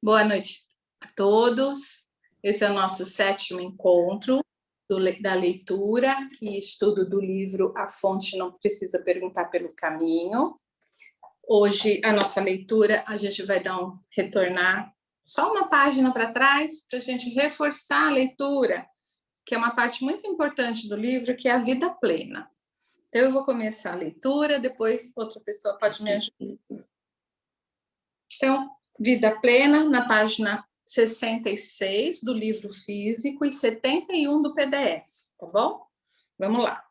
Boa noite a todos. Esse é o nosso 7º encontro da leitura e estudo do livro A Fonte Não Precisa Perguntar pelo Caminho. Hoje, a nossa leitura, a gente vai retornar só uma página para trás, para a gente reforçar a leitura, que é uma parte muito importante do livro, que é a vida plena. Então, eu vou começar a leitura, depois outra pessoa pode me ajudar. Então, vida plena, na página 66 do livro físico e 71 do PDF, tá bom? Vamos lá.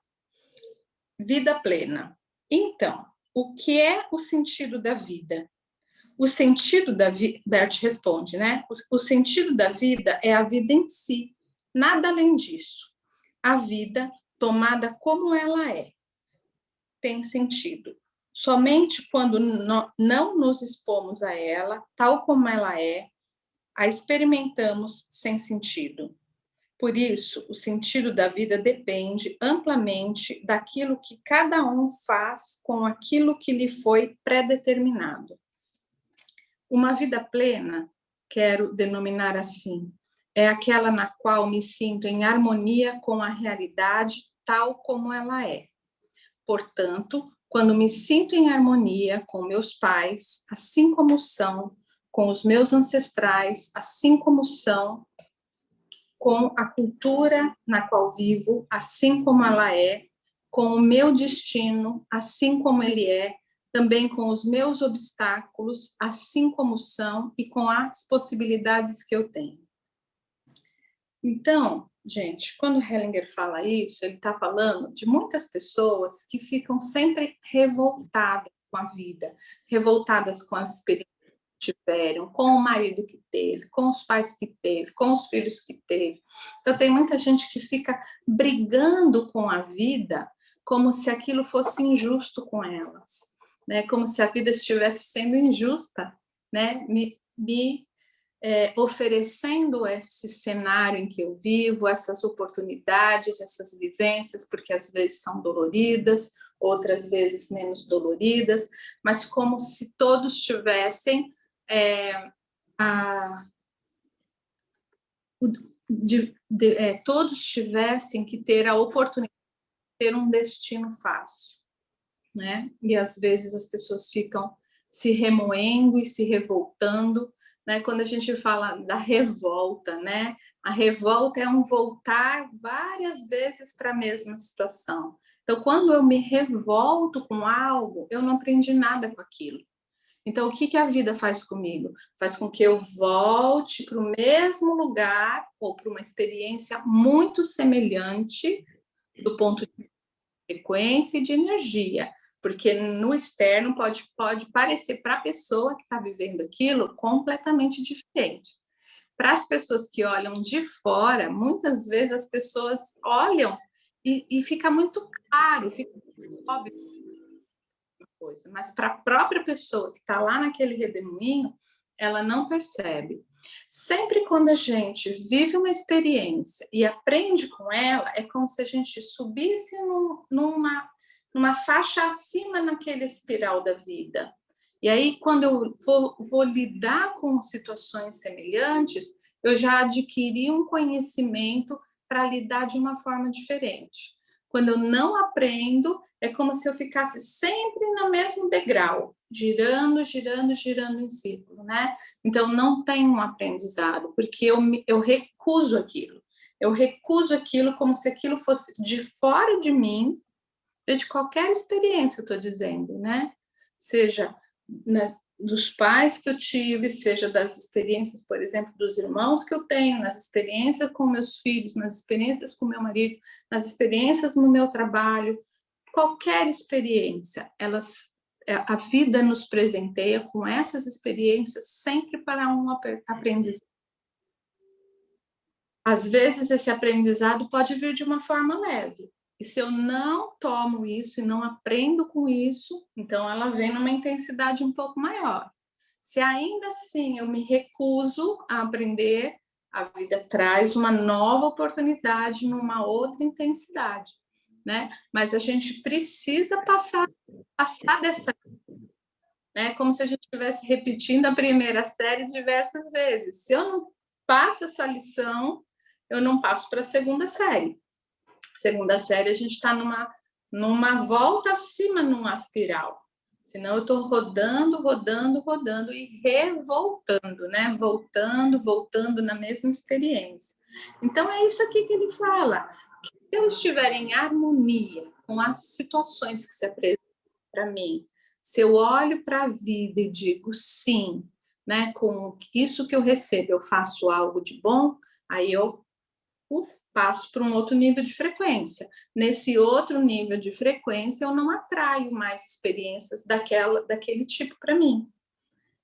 Vida plena. Então, o que é o sentido da vida? O sentido da vida, Bert responde, né? O sentido da vida é a vida em si, nada além disso. A vida, tomada como ela é, tem sentido. Somente quando não nos expomos a ela, tal como ela é, a experimentamos sem sentido. Por isso, o sentido da vida depende amplamente daquilo que cada um faz com aquilo que lhe foi predeterminado. Uma vida plena, quero denominar assim, é aquela na qual me sinto em harmonia com a realidade tal como ela é. Portanto, quando me sinto em harmonia com meus pais, assim como são, com os meus ancestrais, assim como são, com a cultura na qual vivo, assim como ela é, com o meu destino, assim como ele é, também com os meus obstáculos, assim como são, e com as possibilidades que eu tenho. Então, gente, quando Hellinger fala isso, ele está falando de muitas pessoas que ficam sempre revoltadas com a vida, revoltadas com as experiências que tiveram, com o marido que teve, com os pais que teve, com os filhos que teve. Então, tem muita gente que fica brigando com a vida como se aquilo fosse injusto com elas, né? Como se a vida estivesse sendo injusta, né? Oferecendo esse cenário em que eu vivo, essas oportunidades, essas vivências, porque às vezes são doloridas, outras vezes menos doloridas, mas como se todos tivessem todos tivessem que ter a oportunidade de ter um destino fácil, né? E às vezes as pessoas ficam se remoendo e se revoltando, né? Quando a gente fala da revolta, né? A revolta é um voltar várias vezes para a mesma situação. Então, quando eu me revolto com algo, eu não aprendi nada com aquilo. Então, o que a vida faz comigo? Faz com que eu volte para o mesmo lugar ou para uma experiência muito semelhante do ponto de frequência e de energia, porque no externo pode parecer para a pessoa que está vivendo aquilo completamente diferente. Para as pessoas que olham de fora, muitas vezes as pessoas olham e fica muito claro, fica óbvio coisa, mas para a própria pessoa que está lá naquele redemoinho, ela não percebe. Sempre quando a gente vive uma experiência e aprende com ela, é como se a gente subisse numa faixa acima naquele espiral da vida. E aí, quando eu vou lidar com situações semelhantes, eu já adquiri um conhecimento para lidar de uma forma diferente. Quando eu não aprendo, é como se eu ficasse sempre no mesmo degrau, girando, girando, girando em círculo, né? Então, não tem um aprendizado, porque eu recuso aquilo. Eu recuso aquilo como se aquilo fosse de fora de mim, de qualquer experiência, eu estou dizendo, né? Seja dos pais que eu tive, seja das experiências, por exemplo, dos irmãos que eu tenho, nas experiências com meus filhos, nas experiências com meu marido, nas experiências no meu trabalho, qualquer experiência, a vida nos presenteia com essas experiências sempre para um aprendizado. Às vezes esse aprendizado pode vir de uma forma leve, e se eu não tomo isso e não aprendo com isso, então ela vem numa intensidade um pouco maior. Se ainda assim eu me recuso a aprender, a vida traz uma nova oportunidade numa outra intensidade, né? Mas a gente precisa passar dessa né? Como se a gente estivesse repetindo a primeira série diversas vezes. Se eu não passo essa lição, eu não passo para a segunda série. Segunda série, a gente está numa volta acima, numa espiral. Senão eu estou rodando, rodando, rodando e revoltando, né? Voltando na mesma experiência. Então, é isso aqui que ele fala. Que se eu estiver em harmonia com as situações que se apresentam para mim, se eu olho para a vida e digo sim, né? Com isso que eu recebo, eu faço algo de bom, aí eu passo para um outro nível de frequência. Nesse outro nível de frequência, eu não atraio mais experiências daquele tipo para mim.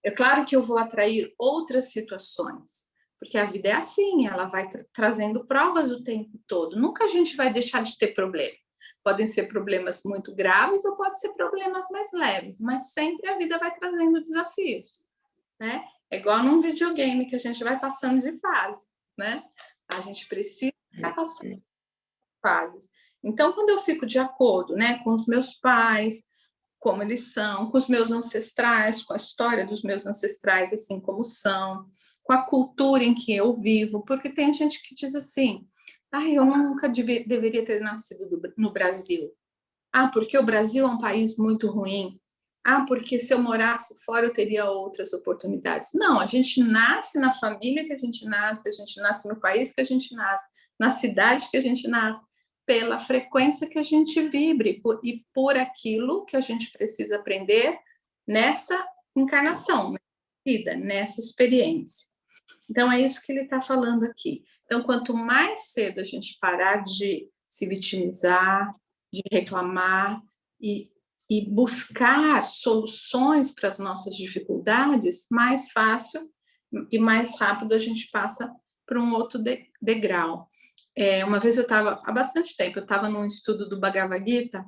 É claro que eu vou atrair outras situações, porque a vida é assim, ela vai trazendo provas o tempo todo. Nunca a gente vai deixar de ter problema. Podem ser problemas muito graves ou podem ser problemas mais leves, mas sempre a vida vai trazendo desafios, né? É igual num videogame que a gente vai passando de fase, né? A gente precisa passar de fases. Então, quando eu fico de acordo, né, com os meus pais, como eles são, com os meus ancestrais, com a história dos meus ancestrais, assim como são, com a cultura em que eu vivo, porque tem gente que diz assim, eu nunca deveria ter nascido no Brasil. Porque o Brasil é um país muito ruim. Porque se eu morasse fora eu teria outras oportunidades. Não, a gente nasce na família que a gente nasce no país que a gente nasce, na cidade que a gente nasce, pela frequência que a gente vibre e por aquilo que a gente precisa aprender nessa encarnação, nessa vida, nessa experiência. Então, é isso que ele está falando aqui. Então, quanto mais cedo a gente parar de se vitimizar, de reclamar e buscar soluções para as nossas dificuldades, mais fácil e mais rápido a gente passa para um outro degrau. Uma vez eu estava, há bastante tempo, eu estava num estudo do Bhagavad Gita,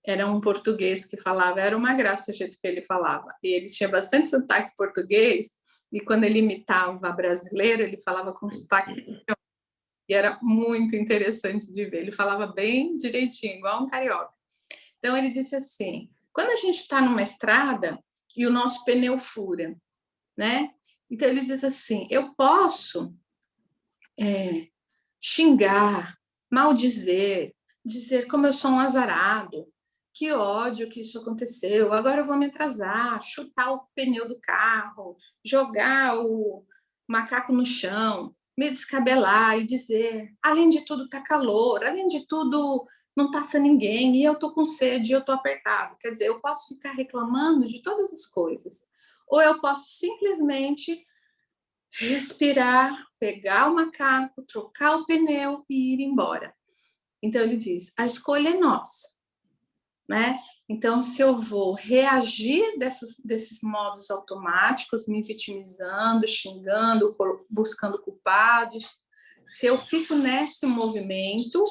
era um português que falava, era uma graça o jeito que ele falava. E ele tinha bastante sotaque português, e quando ele imitava brasileiro, ele falava com sotaque. E era muito interessante de ver. Ele falava bem direitinho, igual um carioca. Então ele disse assim: quando a gente está numa estrada e o nosso pneu fura, né? Então ele diz assim: eu posso xingar, maldizer, dizer como eu sou um azarado, que ódio que isso aconteceu, agora eu vou me atrasar, chutar o pneu do carro, jogar o macaco no chão, me descabelar e dizer, além de tudo tá calor, além de tudo não passa ninguém, e eu tô com sede, e eu tô apertado. Quer dizer, eu posso ficar reclamando de todas as coisas, ou eu posso simplesmente respirar, pegar o macaco, trocar o pneu e ir embora. Então ele diz, a escolha é nossa, né? Então, se eu vou reagir desses modos automáticos, me vitimizando, xingando, buscando culpados, se eu fico nesse movimento,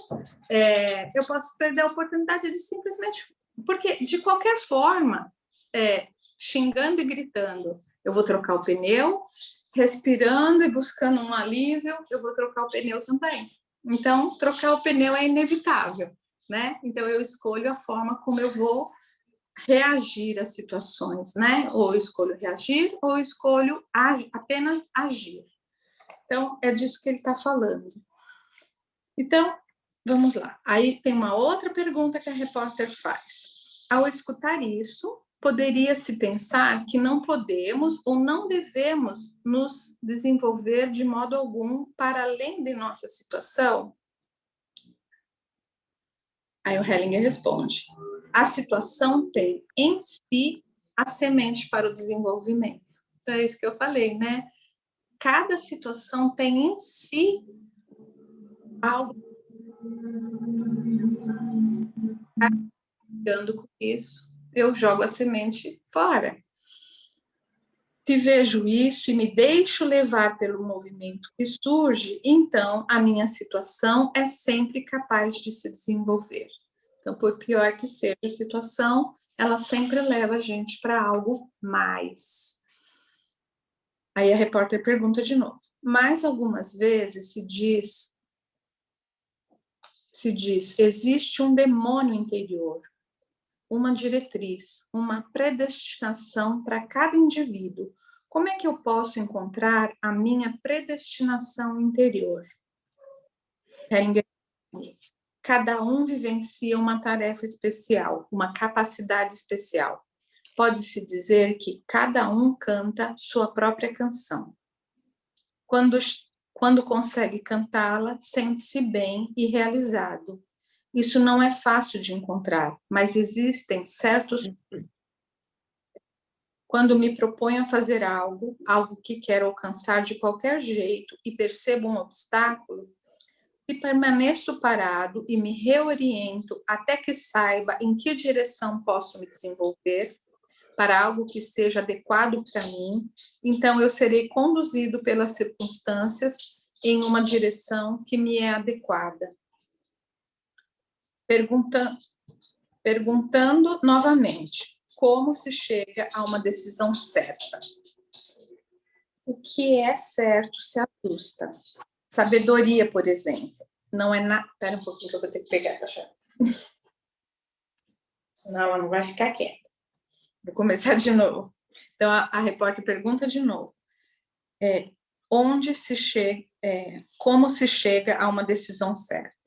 eu posso perder a oportunidade de simplesmente... Porque, de qualquer forma, xingando e gritando, eu vou trocar o pneu, respirando e buscando um alívio, eu vou trocar o pneu também. Então, trocar o pneu é inevitável, né? Então, eu escolho a forma como eu vou reagir às situações, né? Ou eu escolho reagir, ou eu escolho apenas agir. Então, é disso que ele está falando. Então, vamos lá. Aí tem uma outra pergunta que a repórter faz. Ao escutar isso, poderia-se pensar que não podemos ou não devemos nos desenvolver de modo algum para além de nossa situação? Aí o Hellinger responde: a situação tem em si a semente para o desenvolvimento. Então é isso que eu falei, né? Cada situação tem em si algo ligando com isso. Eu jogo a semente fora. Se vejo isso e me deixo levar pelo movimento que surge, então a minha situação é sempre capaz de se desenvolver. Então, por pior que seja a situação, ela sempre leva a gente para algo mais. Aí a repórter pergunta de novo. Mais algumas vezes se diz, existe um demônio interior. uma diretriz, uma predestinação para cada indivíduo. Como é que eu posso encontrar a minha predestinação interior? Hellinger, cada um vivencia uma tarefa especial, uma capacidade especial. Pode-se dizer que cada um canta sua própria canção. Quando consegue cantá-la, sente-se bem e realizado. Isso não é fácil de encontrar, mas existem certos... Quando me proponho a fazer algo que quero alcançar de qualquer jeito e percebo um obstáculo, se permaneço parado e me reoriento até que saiba em que direção posso me desenvolver para algo que seja adequado para mim, então eu serei conduzido pelas circunstâncias em uma direção que me é adequada. Perguntando novamente, como se chega a uma decisão certa? O que é certo se ajusta. Sabedoria, por exemplo, não é nada... Espera um pouquinho que eu vou ter que pegar a chave. Senão ela não vai ficar quieta. Vou começar de novo. Então, a repórter pergunta de novo. Como se chega a uma decisão certa?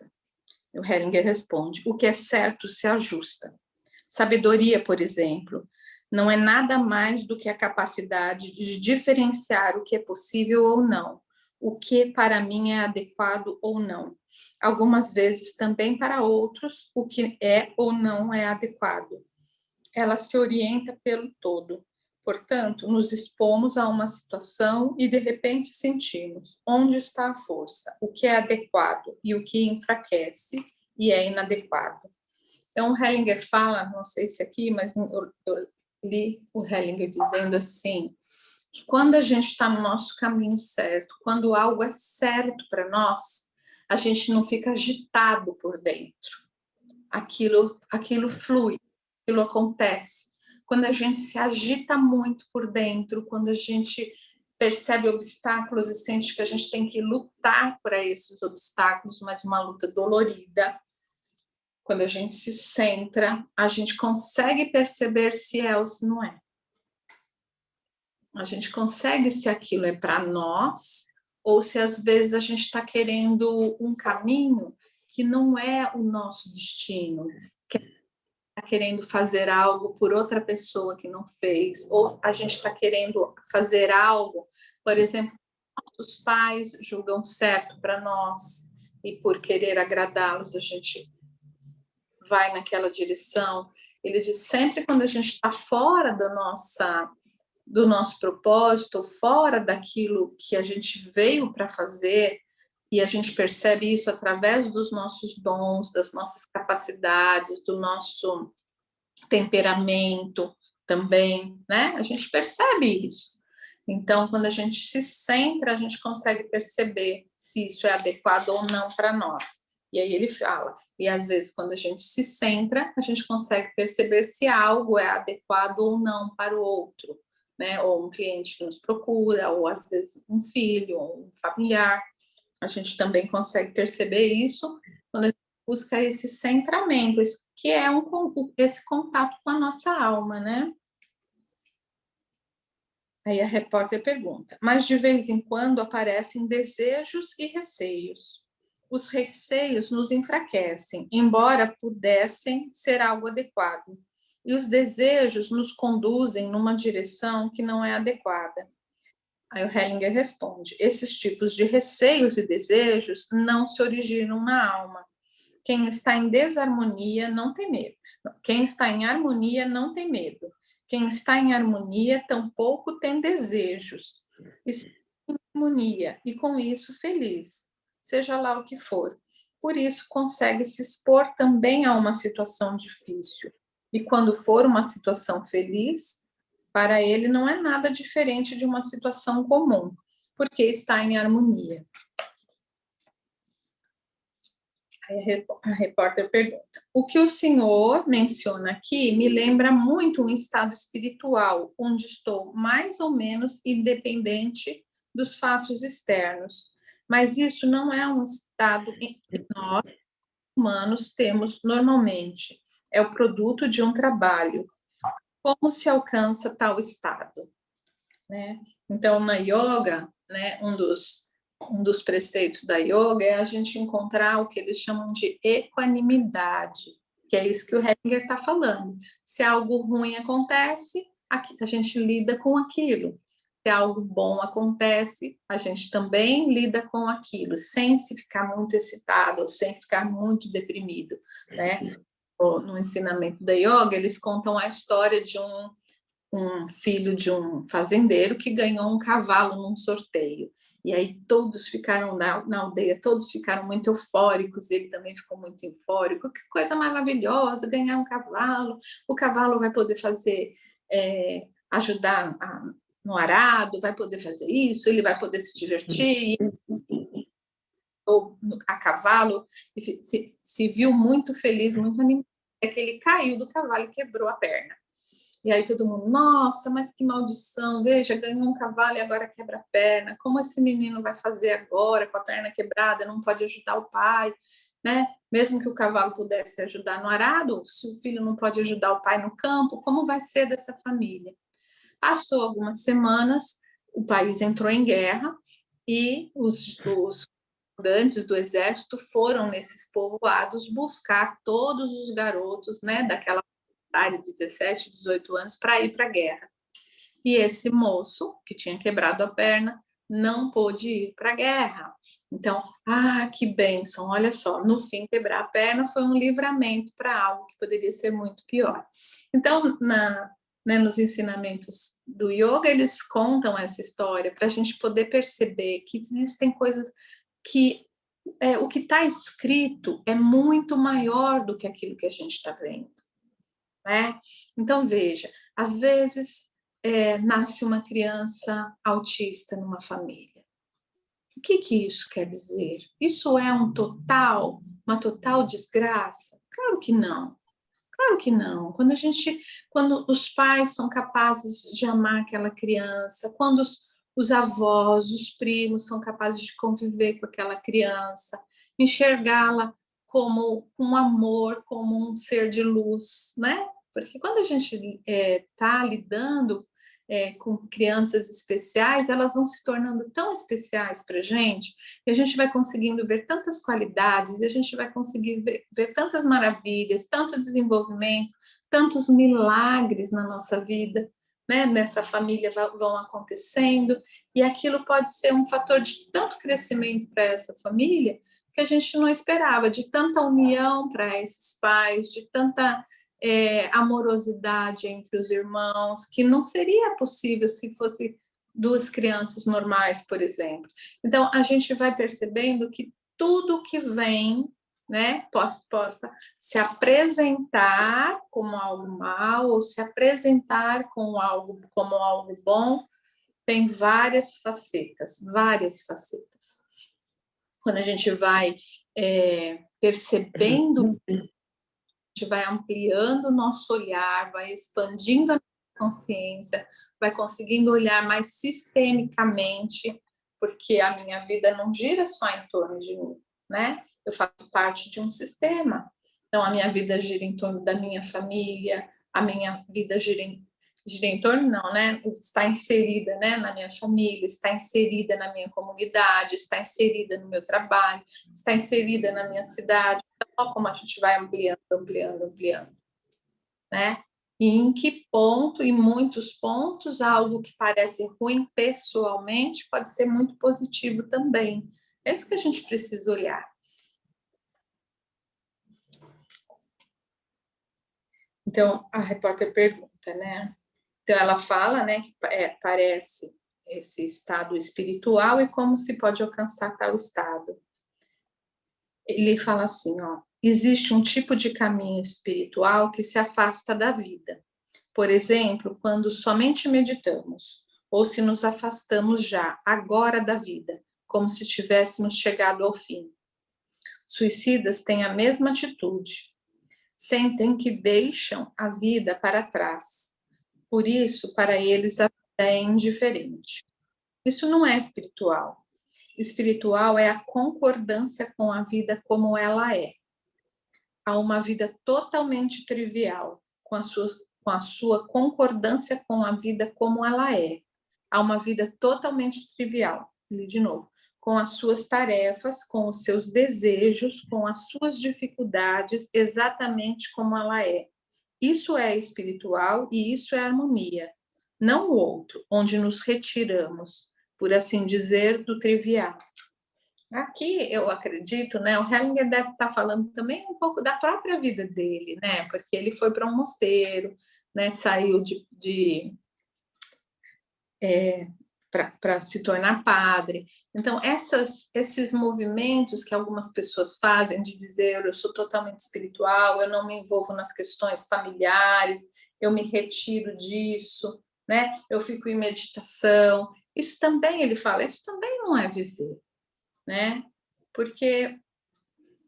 O Hellinger responde, o que é certo se ajusta. Sabedoria, por exemplo, não é nada mais do que a capacidade de diferenciar o que é possível ou não, o que para mim é adequado ou não. Algumas vezes também para outros, o que é ou não é adequado. Ela se orienta pelo todo. Portanto, nos expomos a uma situação e, de repente, sentimos onde está a força, o que é adequado e o que enfraquece e é inadequado. Então, o Hellinger fala, não sei se aqui, mas eu li o Hellinger dizendo assim, que quando a gente está no nosso caminho certo, quando algo é certo para nós, a gente não fica agitado por dentro. Aquilo flui, aquilo acontece. Quando a gente se agita muito por dentro, quando a gente percebe obstáculos e sente que a gente tem que lutar para esses obstáculos, mas uma luta dolorida, quando a gente se centra, a gente consegue perceber se é ou se não é. A gente consegue se aquilo é para nós, ou se às vezes a gente está querendo um caminho que não é o nosso destino, está querendo fazer algo por outra pessoa que não fez, ou a gente está querendo fazer algo, por exemplo, nossos pais julgam certo para nós, e por querer agradá-los a gente vai naquela direção. Ele diz, sempre quando a gente está fora do nosso propósito, fora daquilo que a gente veio para fazer, e a gente percebe isso através dos nossos dons, das nossas capacidades, do nosso temperamento também, né? A gente percebe isso. Então, quando a gente se centra, a gente consegue perceber se isso é adequado ou não para nós. E aí ele fala, e às vezes quando a gente se centra, a gente consegue perceber se algo é adequado ou não para o outro, né? Ou um cliente que nos procura, ou às vezes um filho, ou um familiar. A gente também consegue perceber isso quando a gente busca esse centramento, que é esse contato com a nossa alma, né? Aí a repórter pergunta, mas de vez em quando aparecem desejos e receios. Os receios nos enfraquecem, embora pudessem ser algo adequado. E os desejos nos conduzem numa direção que não é adequada. Aí o Hellinger responde, esses tipos de receios e desejos não se originam na alma. Quem está em desarmonia não tem medo. Quem está em harmonia não tem medo. Quem está em harmonia tampouco tem desejos. Está em harmonia e com isso feliz, seja lá o que for. Por isso consegue se expor também a uma situação difícil. E quando for uma situação feliz, para ele não é nada diferente de uma situação comum, porque está em harmonia. Aí a repórter pergunta, o que o senhor menciona aqui me lembra muito um estado espiritual, onde estou mais ou menos independente dos fatos externos, mas isso não é um estado que nós, humanos, temos normalmente. é o produto de um trabalho. Como se alcança tal estado? Né? Então, na yoga, né, um dos preceitos da yoga é a gente encontrar o que eles chamam de equanimidade, que é isso que o Hellinger está falando. Se algo ruim acontece, a gente lida com aquilo. Se algo bom acontece, a gente também lida com aquilo, sem se ficar muito excitado, ou sem ficar muito deprimido, né? No ensinamento da yoga, eles contam a história de um filho de um fazendeiro que ganhou um cavalo num sorteio. E aí todos ficaram na aldeia, todos ficaram muito eufóricos, ele também ficou muito eufórico. Que coisa maravilhosa, ganhar um cavalo, o cavalo vai poder fazer, ajudar no arado, vai poder fazer isso, ele vai poder se divertir, ou a cavalo, e se viu muito feliz, muito animado, é que ele caiu do cavalo e quebrou a perna. E aí todo mundo, nossa, mas que maldição, veja, ganhou um cavalo e agora quebra a perna, como esse menino vai fazer agora com a perna quebrada, não pode ajudar o pai, né? Mesmo que o cavalo pudesse ajudar no arado, se o filho não pode ajudar o pai no campo, como vai ser dessa família? Passou algumas semanas, o país entrou em guerra e os comandantes do exército foram nesses povoados buscar todos os garotos, né, daquela idade de 17, 18 anos para ir para a guerra. E esse moço, que tinha quebrado a perna, não pôde ir para a guerra. Então, que bênção, olha só, no fim, quebrar a perna foi um livramento para algo que poderia ser muito pior. Então, nos ensinamentos do yoga, eles contam essa história para a gente poder perceber que existem coisas que o que está escrito é muito maior do que aquilo que a gente está vendo. Né? Então, veja, às vezes nasce uma criança autista numa família. O que isso quer dizer? Isso é uma total desgraça? Claro que não. Claro que não. Quando os pais são capazes de amar aquela criança, quando os avós, os primos são capazes de conviver com aquela criança, enxergá-la como um amor, como um ser de luz, né? Porque quando a gente está lidando com crianças especiais, elas vão se tornando tão especiais para a gente, e a gente vai conseguindo ver tantas qualidades, e a gente vai conseguir ver tantas maravilhas, tanto desenvolvimento, tantos milagres na nossa vida, né? Nessa família vão acontecendo, e aquilo pode ser um fator de tanto crescimento para essa família, que a gente não esperava, de tanta união para esses pais, de tanta amorosidade entre os irmãos, que não seria possível se fosse duas crianças normais, por exemplo. Então, a gente vai percebendo que tudo que vem, né, possa se apresentar como algo mal ou se apresentar como algo bom, tem várias facetas, várias facetas. Quando a gente vai percebendo, a gente vai ampliando o nosso olhar, vai expandindo a consciência, vai conseguindo olhar mais sistemicamente, porque a minha vida não gira só em torno de mim, né? Eu faço parte de um sistema. Então, a minha vida gira em torno da minha família, a minha vida gira em torno, não, né? Está inserida, né, na minha família, está inserida na minha comunidade, está inserida no meu trabalho, está inserida na minha cidade. Então, como a gente vai ampliando, né? E em que ponto, em muitos pontos, algo que parece ruim pessoalmente pode ser muito positivo também. É isso que a gente precisa olhar. Então, a repórter pergunta, né? Então, ela fala, né, que parece esse estado espiritual e como se pode alcançar tal estado. Ele fala assim, ó, existe um tipo de caminho espiritual que se afasta da vida. Por exemplo, quando somente meditamos, ou se nos afastamos já, agora da vida, como se tivéssemos chegado ao fim. Suicidas têm a mesma atitude. Sentem que deixam a vida para trás. Por isso, para eles, a vida é indiferente. Isso não é espiritual. Espiritual é a concordância com a vida como ela é. a uma vida totalmente trivial, com a sua concordância com a vida como ela é, a uma vida totalmente trivial. De novo, com as suas tarefas, com os seus desejos, com as suas dificuldades, exatamente como ela é. Isso é espiritual e isso é harmonia, não o outro, onde nos retiramos, por assim dizer, do trivial. Aqui, eu acredito, né, o Hellinger deve estar falando também um pouco da própria vida dele, né, porque ele foi para um mosteiro, né, saiu para se tornar padre. Então, esses movimentos que algumas pessoas fazem de dizer eu sou totalmente espiritual, eu não me envolvo nas questões familiares, eu me retiro disso, né? Eu fico em meditação. Isso também, ele fala, isso também não é viver, né? Porque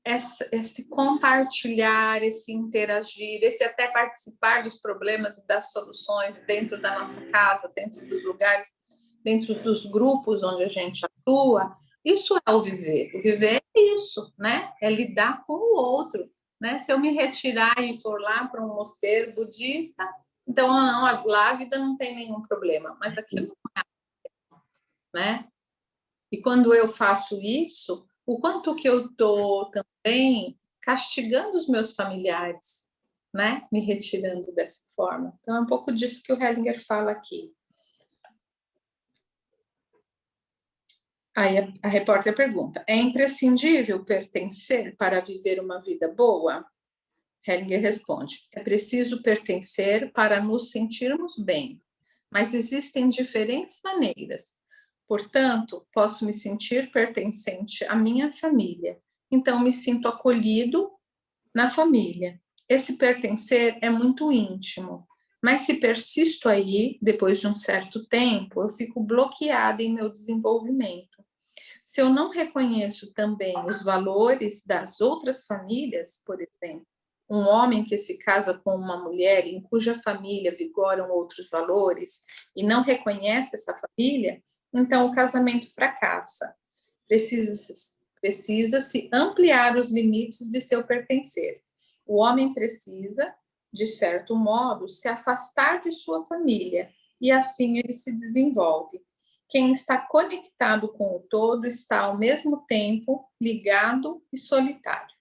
esse compartilhar, esse interagir, esse até participar dos problemas e das soluções dentro da nossa casa, dentro dos lugares, dentro dos grupos onde a gente atua, isso é o viver. O viver é isso, né? É lidar com o outro, né? Se eu me retirar e for lá para um mosteiro budista, então não, lá a vida não tem nenhum problema, mas aquilo não é, né? E quando eu faço isso, o quanto que eu estou também castigando os meus familiares, né? Me retirando dessa forma. Então, é um pouco disso que o Hellinger fala aqui. Aí a repórter pergunta, é imprescindível pertencer para viver uma vida boa? Hellinger responde, é preciso pertencer para nos sentirmos bem, mas existem diferentes maneiras. Portanto, posso me sentir pertencente à minha família. Então, me sinto acolhido na família. Esse pertencer é muito íntimo, mas se persisto aí, depois de um certo tempo, eu fico bloqueada em meu desenvolvimento. Se eu não reconheço também os valores das outras famílias, por exemplo, um homem que se casa com uma mulher em cuja família vigoram outros valores e não reconhece essa família, então o casamento fracassa. Precisa-se ampliar os limites de seu pertencer. O homem precisa, de certo modo, se afastar de sua família e assim ele se desenvolve. Quem está conectado com o todo está ao mesmo tempo ligado e solitário.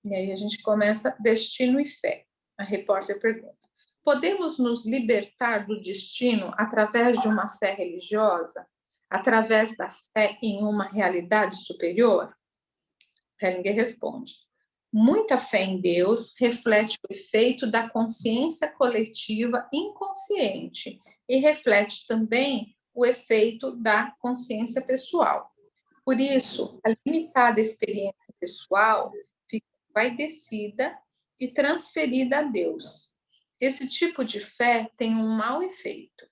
E aí a gente começa destino e fé. A repórter pergunta: podemos nos libertar do destino através de uma fé religiosa? Através da fé em uma realidade superior? Hellinger responde: muita fé em Deus reflete o efeito da consciência coletiva inconsciente e reflete também o efeito da consciência pessoal. Por isso, a limitada experiência pessoal fica envaidecida e transferida a Deus. Esse tipo de fé tem um mau efeito.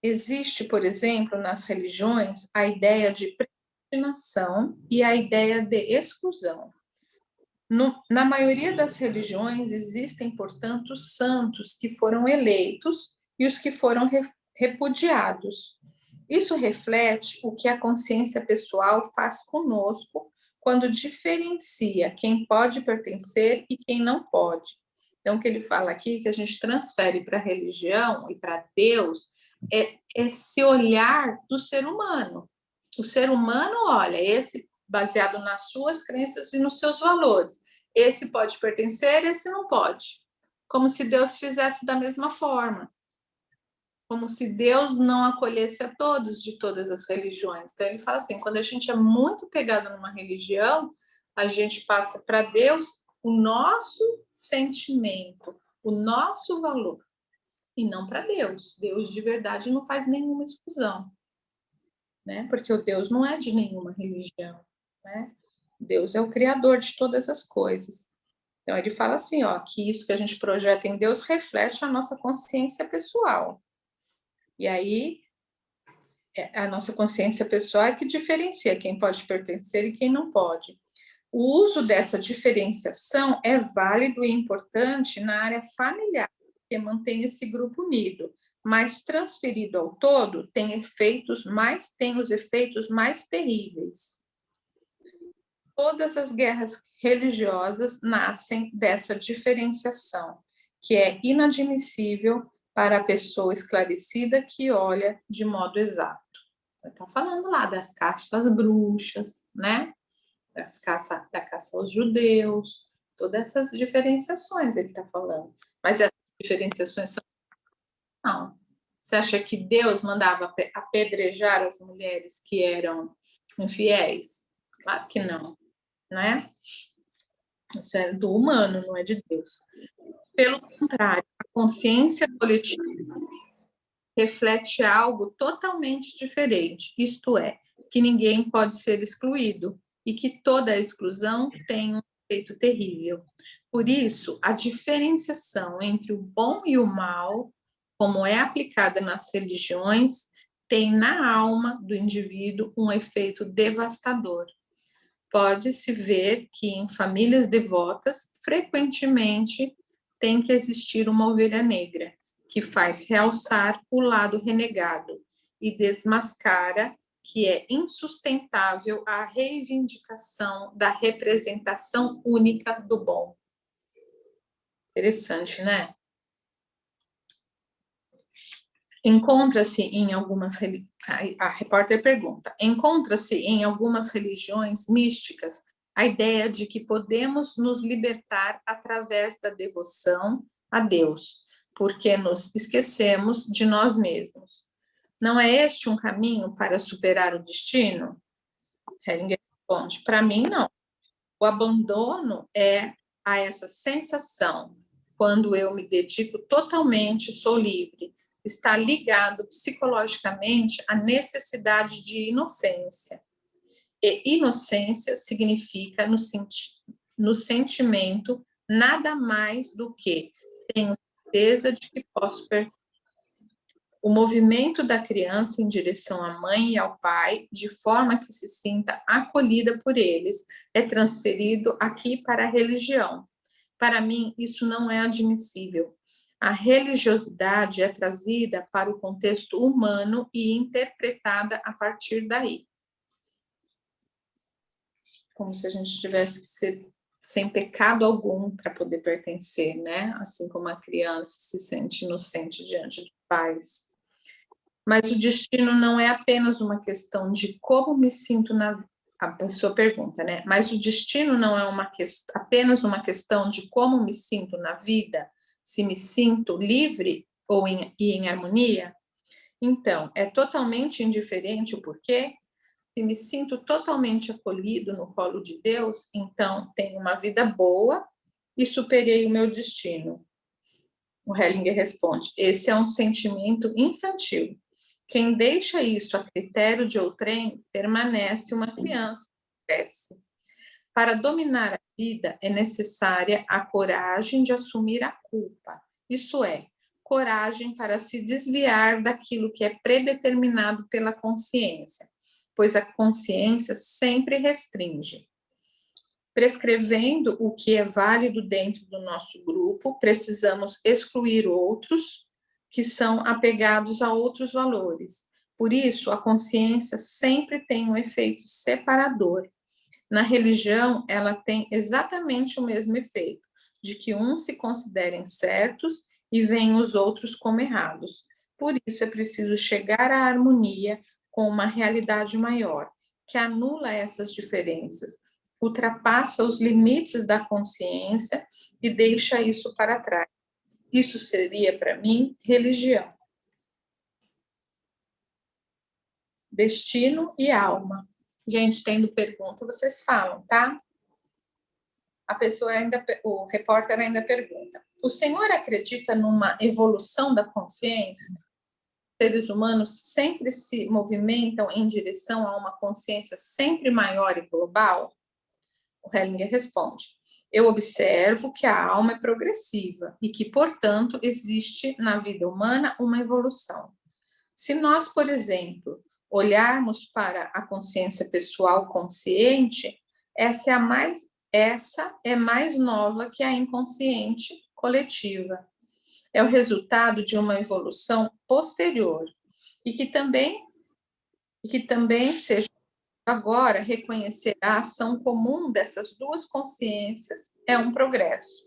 Existe, por exemplo, nas religiões, a ideia de predestinação e a ideia de exclusão. Na maioria das religiões existem, portanto, santos que foram eleitos e os que foram repudiados. Isso reflete o que a consciência pessoal faz conosco quando diferencia quem pode pertencer e quem não pode. Então, o que ele fala aqui, que a gente transfere para a religião e para Deus, é esse olhar do ser humano. O ser humano, olha, esse baseado nas suas crenças e nos seus valores. Esse pode pertencer, esse não pode. Como se Deus fizesse da mesma forma. Como se Deus não acolhesse a todos de todas as religiões. Então, ele fala assim, quando a gente é muito pegado numa religião, a gente passa para Deus o nosso sentimento, o nosso valor, e não para Deus. Deus, de verdade, não faz nenhuma exclusão, né? Porque o Deus não é de nenhuma religião, né? Deus é o criador de todas as coisas. Então, ele fala assim, ó, que isso que a gente projeta em Deus reflete a nossa consciência pessoal. E aí, a nossa consciência pessoal é que diferencia quem pode pertencer e quem não pode. O uso dessa diferenciação é válido e importante na área familiar, que mantém esse grupo unido, mas transferido ao todo tem os efeitos mais terríveis. Todas as guerras religiosas nascem dessa diferenciação, que é inadmissível para a pessoa esclarecida que olha de modo exato. Está falando lá das caças bruxas, né? Da caça aos judeus, todas essas diferenciações ele está falando. Mas essas diferenciações são... Não. Você acha que Deus mandava apedrejar as mulheres que eram infiéis? Claro que não, né? Isso é do humano, não é de Deus. Pelo contrário, a consciência coletiva reflete algo totalmente diferente, isto é, que ninguém pode ser excluído e que toda exclusão tem um efeito terrível. Por isso, a diferenciação entre o bom e o mal, como é aplicada nas religiões, tem na alma do indivíduo um efeito devastador. Pode-se ver que em famílias devotas, frequentemente, tem que existir uma ovelha negra, que faz realçar o lado renegado e desmascara que é insustentável a reivindicação da representação única do bom. Interessante, né? Encontra-se em algumas... A repórter pergunta, encontra-se em algumas religiões místicas a ideia de que podemos nos libertar através da devoção a Deus, porque nos esquecemos de nós mesmos. Não é este um caminho para superar o destino? Hellinger responde, para mim, não. O abandono é a essa sensação. Quando eu me dedico totalmente, sou livre. Está ligado psicologicamente à necessidade de inocência. E inocência significa, no sentimento, nada mais do que tenho certeza de que posso perder. O movimento da criança em direção à mãe e ao pai, de forma que se sinta acolhida por eles, é transferido aqui para a religião. Para mim, isso não é admissível. A religiosidade é trazida para o contexto humano e interpretada a partir daí. Como se a gente tivesse que ser sem pecado algum para poder pertencer, né? Assim como a criança se sente inocente diante dos pais. Mas o destino não é apenas uma questão de como me sinto na vida. A pessoa pergunta, né? Mas o destino não é apenas uma questão de como me sinto na vida, se me sinto livre e em harmonia? Então, é totalmente indiferente o porquê? Se me sinto totalmente acolhido no colo de Deus, então tenho uma vida boa e superei o meu destino. O Hellinger responde, esse é um sentimento infantil. Quem deixa isso a critério de outrem permanece uma criança que cresce. Para dominar a vida é necessária a coragem de assumir a culpa. Isso é, coragem para se desviar daquilo que é predeterminado pela consciência, pois a consciência sempre restringe. Prescrevendo o que é válido dentro do nosso grupo, precisamos excluir outros que são apegados a outros valores. Por isso, a consciência sempre tem um efeito separador. Na religião, ela tem exatamente o mesmo efeito, de que uns se considerem certos e veem os outros como errados. Por isso, é preciso chegar à harmonia com uma realidade maior, que anula essas diferenças, ultrapassa os limites da consciência e deixa isso para trás. Isso seria, para mim, religião. Destino e alma. Gente, tendo pergunta, vocês falam, tá? O repórter ainda pergunta: o senhor acredita numa evolução da consciência? Os seres humanos sempre se movimentam em direção a uma consciência sempre maior e global? O Hellinger responde: eu observo que a alma é progressiva e que, portanto, existe na vida humana uma evolução. Se nós, por exemplo, olharmos para a consciência pessoal consciente, essa é mais nova que a inconsciente coletiva. É o resultado de uma evolução posterior e que também seja Agora, reconhecer a ação comum dessas duas consciências é um progresso.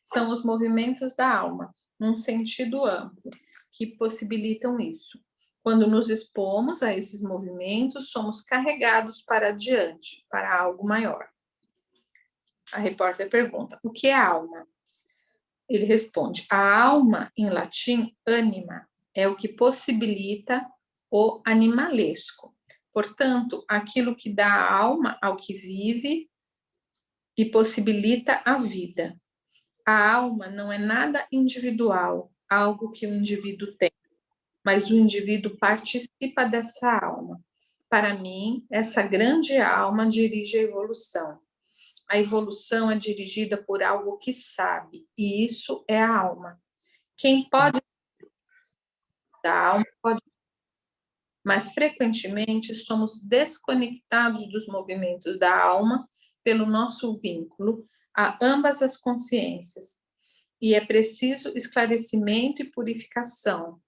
São os movimentos da alma, num sentido amplo, que possibilitam isso. Quando nos expomos a esses movimentos, somos carregados para adiante, para algo maior. A repórter pergunta: o que é alma? Ele responde: a alma, em latim, anima, é o que possibilita o animalesco. Portanto, aquilo que dá alma ao que vive e possibilita a vida. A alma não é nada individual, algo que o indivíduo tem, mas o indivíduo participa dessa alma. Para mim, essa grande alma dirige a evolução. A evolução é dirigida por algo que sabe, e isso é a alma. Quem pode da alma pode, mas frequentemente somos desconectados dos movimentos da alma pelo nosso vínculo a ambas as consciências. E é preciso esclarecimento e purificação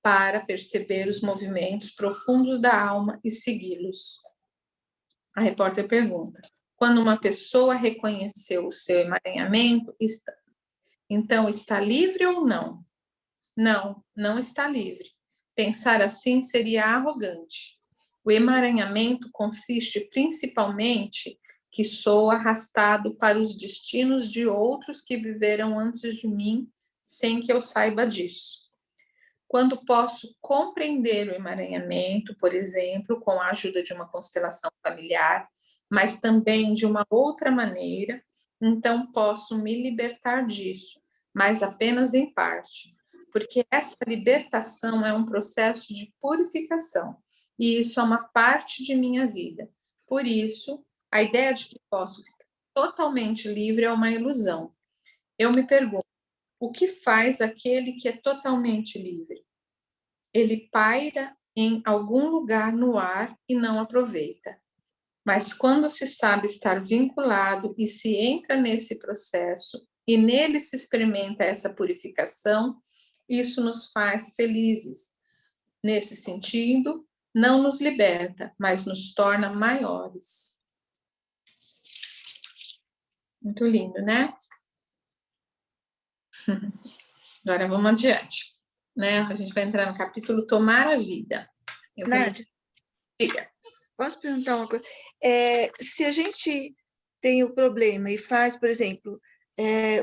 para perceber os movimentos profundos da alma e segui-los. A repórter pergunta: quando uma pessoa reconheceu o seu emaranhamento, então está livre ou não? Não, não está livre. Pensar assim seria arrogante. O emaranhamento consiste principalmente que sou arrastado para os destinos de outros que viveram antes de mim, sem que eu saiba disso. Quando posso compreender o emaranhamento, por exemplo, com a ajuda de uma constelação familiar, mas também de uma outra maneira, então posso me libertar disso, mas apenas em parte, porque essa libertação é um processo de purificação, e isso é uma parte de minha vida. Por isso, a ideia de que posso ficar totalmente livre é uma ilusão. Eu me pergunto: o que faz aquele que é totalmente livre? Ele paira em algum lugar no ar e não aproveita. Mas quando se sabe estar vinculado e se entra nesse processo e nele se experimenta essa purificação, isso nos faz felizes. Nesse sentido, não nos liberta, mas nos torna maiores. Muito lindo, né? Agora vamos adiante. Né? A gente vai entrar no capítulo Tomar a Vida. Nádia, posso perguntar uma coisa? Se a gente tem o problema e faz, por exemplo,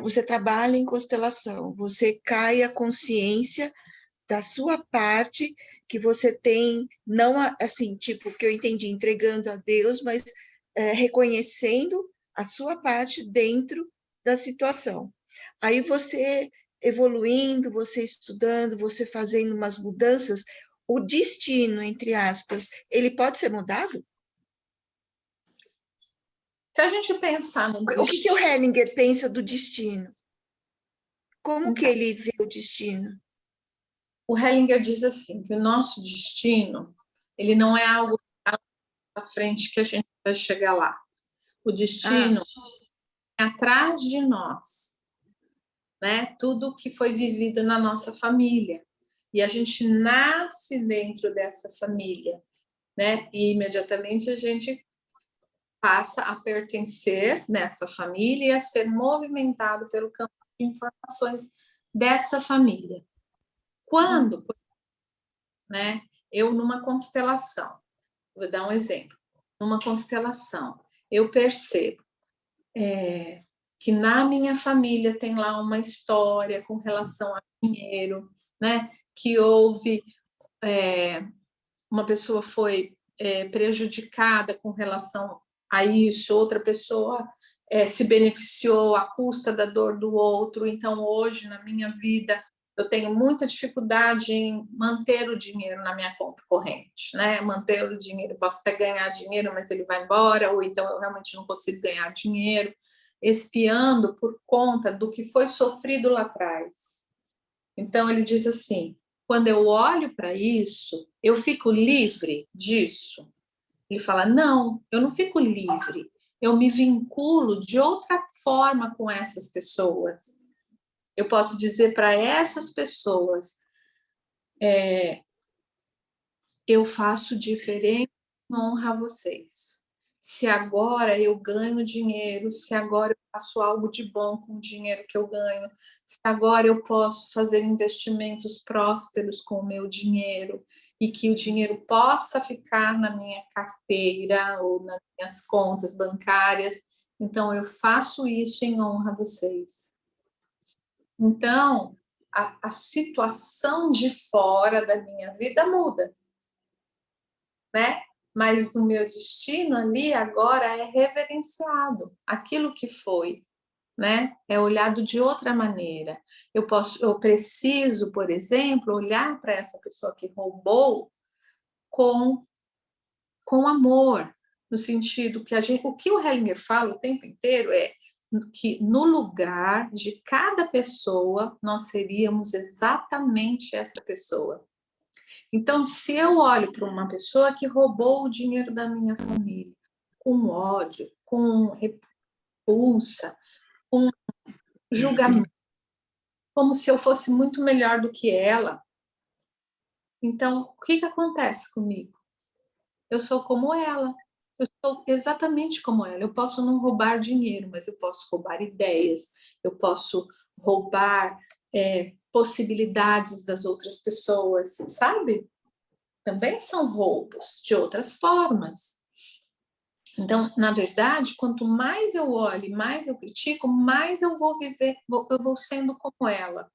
você trabalha em constelação, você cai a consciência da sua parte que você tem, não assim, tipo, que eu entendi, entregando a Deus, mas reconhecendo a sua parte dentro da situação. Aí você evoluindo, você estudando, você fazendo umas mudanças, o destino, entre aspas, ele pode ser mudado? Se a gente pensar no destino... O que o Hellinger pensa do destino? Como que ele vê o destino? O Hellinger diz assim, que o nosso destino, ele não é algo à frente que a gente vai chegar lá. O destino é atrás de nós, né? Tudo que foi vivido na nossa família. E a gente nasce dentro dessa família, né? E imediatamente a gente passa a pertencer nessa família e a ser movimentado pelo campo de informações dessa família. Quando, né, eu numa constelação, vou dar um exemplo, numa constelação, eu percebo que na minha família tem lá uma história com relação a dinheiro, né, que houve, uma pessoa foi prejudicada com relação a isso, outra pessoa se beneficiou à custa da dor do outro. Então, hoje, na minha vida, eu tenho muita dificuldade em manter o dinheiro na minha conta corrente, né? Manter o dinheiro, eu posso até ganhar dinheiro, mas ele vai embora, ou então eu realmente não consigo ganhar dinheiro, expiando por conta do que foi sofrido lá atrás. Então, ele diz assim: quando eu olho para isso, eu fico livre disso? Ele fala: não, eu não fico livre, eu me vinculo de outra forma com essas pessoas. Eu posso dizer para essas pessoas: eu faço diferente honra a vocês. Se agora eu ganho dinheiro, se agora eu faço algo de bom com o dinheiro que eu ganho, se agora eu posso fazer investimentos prósperos com o meu dinheiro e que o dinheiro possa ficar na minha carteira ou nas minhas contas bancárias, então eu faço isso em honra a vocês. Então, a situação de fora da minha vida muda, né? Mas o meu destino ali agora é reverenciado. Aquilo que foi, né? É olhado de outra maneira. Eu preciso, por exemplo, olhar para essa pessoa que roubou com amor, no sentido que o que o Hellinger fala o tempo inteiro é que no lugar de cada pessoa nós seríamos exatamente essa pessoa. Então, se eu olho para uma pessoa que roubou o dinheiro da minha família, com ódio, com repulsa, com julgamento, como se eu fosse muito melhor do que ela, então, o que acontece comigo? Eu sou como ela. Eu sou exatamente como ela. Eu posso não roubar dinheiro, mas eu posso roubar ideias, eu posso roubar possibilidades das outras pessoas, sabe? Também são roubos de outras formas. Então, na verdade, quanto mais eu olho, mais eu critico, mais eu vou viver, eu vou sendo como ela.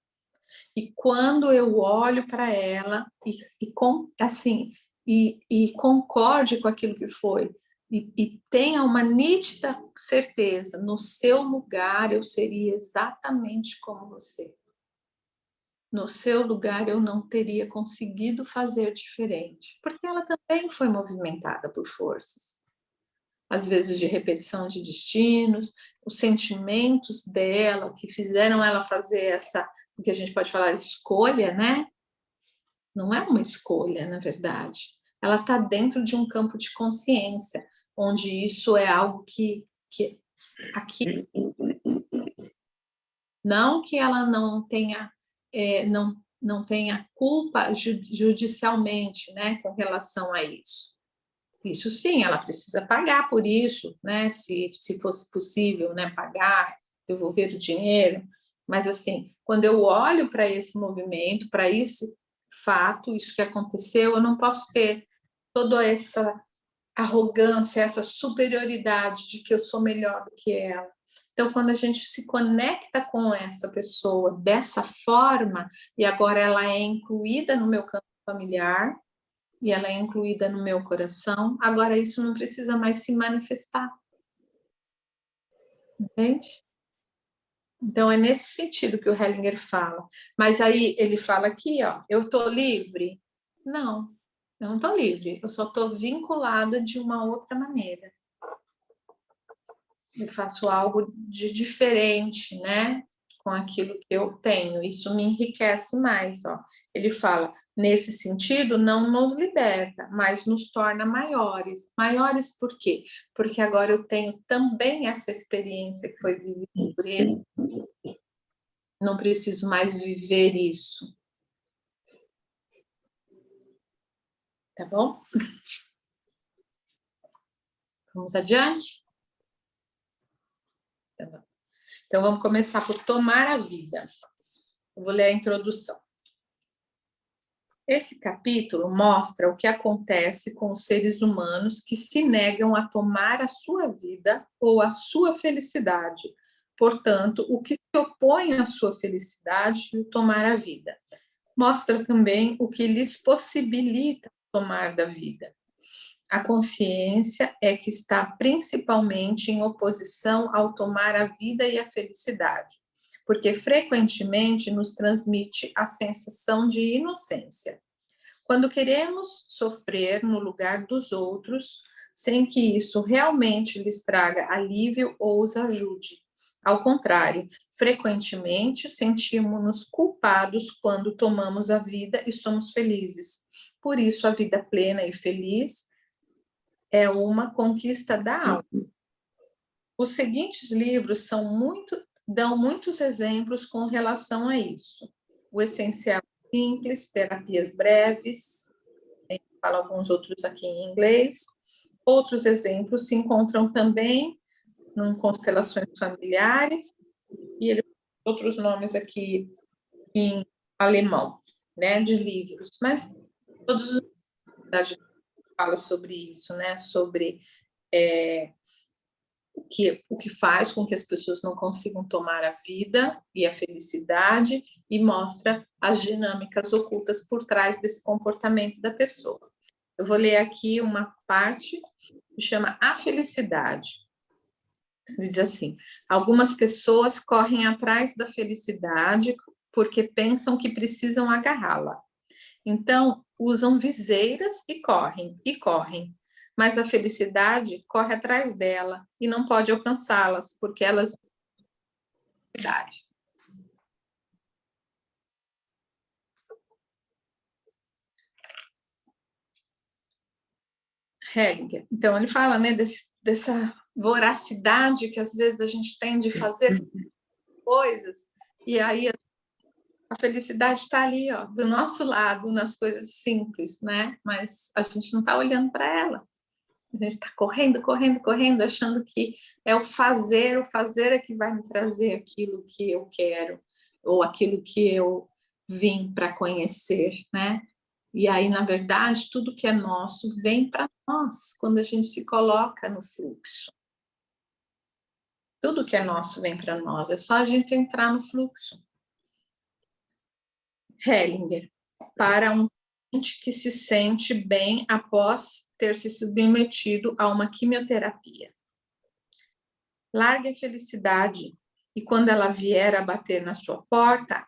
E quando eu olho para ela e concorde com aquilo que foi, e tenha uma nítida certeza, no seu lugar eu seria exatamente como você. No seu lugar eu não teria conseguido fazer diferente, porque ela também foi movimentada por forças, às vezes de repetição de destinos, os sentimentos dela que fizeram ela fazer essa, o que a gente pode falar, escolha, né? Não é uma escolha, na verdade. Ela está dentro de um campo de consciência, onde isso é algo que aqui, não que ela não tenha não tenha culpa judicialmente, né, com relação a isso. Isso sim, ela precisa pagar por isso, né? Se fosse possível, né, pagar, devolver o dinheiro. Mas assim, quando eu olho para esse movimento, para esse fato, isso que aconteceu, eu não posso ter toda essa arrogância, essa superioridade de que eu sou melhor do que ela. Então, quando a gente se conecta com essa pessoa dessa forma, e agora ela é incluída no meu campo familiar, e ela é incluída no meu coração, agora isso não precisa mais se manifestar. Entende? Então, é nesse sentido que o Hellinger fala. Mas aí ele fala aqui, ó, eu estou livre? Não, eu não estou livre, eu só estou vinculada de uma outra maneira. Eu faço algo de diferente, né? Com aquilo que eu tenho. Isso me enriquece mais, ó. Ele fala, nesse sentido, não nos liberta, mas nos torna maiores. Maiores por quê? Porque agora eu tenho também essa experiência que foi vivida por ele. Não preciso mais viver isso. Tá bom? Vamos adiante? Tá bom. Então, vamos começar por tomar a vida. Eu vou ler a introdução. Esse capítulo mostra o que acontece com os seres humanos que se negam a tomar a sua vida ou a sua felicidade. Portanto, o que se opõe à sua felicidade e o tomar a vida. Mostra também o que lhes possibilita tomar da vida. A consciência é que está principalmente em oposição ao tomar a vida e a felicidade, porque frequentemente nos transmite a sensação de inocência. Quando queremos sofrer no lugar dos outros, sem que isso realmente lhes traga alívio ou os ajude. Ao contrário, frequentemente sentimos-nos culpados quando tomamos a vida e somos felizes. Por isso, a vida plena e feliz é uma conquista da alma. Os seguintes livros dão muitos exemplos com relação a isso. O Essencial Simples, Terapias Breves, falo alguns outros aqui em inglês, Outros exemplos se encontram também em constelações familiares, e ele tem outros nomes aqui em alemão, né, de livros, mas todos a gente fala sobre isso, né, sobre o que faz com que as pessoas não consigam tomar a vida e a felicidade, e mostra as dinâmicas ocultas por trás desse comportamento da pessoa. Eu vou ler aqui uma parte que chama A Felicidade. Ele diz assim: algumas pessoas correm atrás da felicidade porque pensam que precisam agarrá-la. Então, usam viseiras e correm. Mas a felicidade corre atrás dela e não pode alcançá-las, porque elas felicidade. Hegel. Então, ele fala, né, dessa voracidade que às vezes a gente tem de fazer coisas, e aí a felicidade está ali, ó, do nosso lado, nas coisas simples, né? Mas a gente não está olhando para ela. A gente está correndo, achando que é o fazer é que vai me trazer aquilo que eu quero, ou aquilo que eu vim para conhecer, né? E aí, na verdade, tudo que é nosso vem para nós, quando a gente se coloca no fluxo. Tudo que é nosso vem para nós, é só a gente entrar no fluxo. Hellinger, para um paciente que se sente bem após ter se submetido a uma quimioterapia. Largue a felicidade e quando ela vier a bater na sua porta,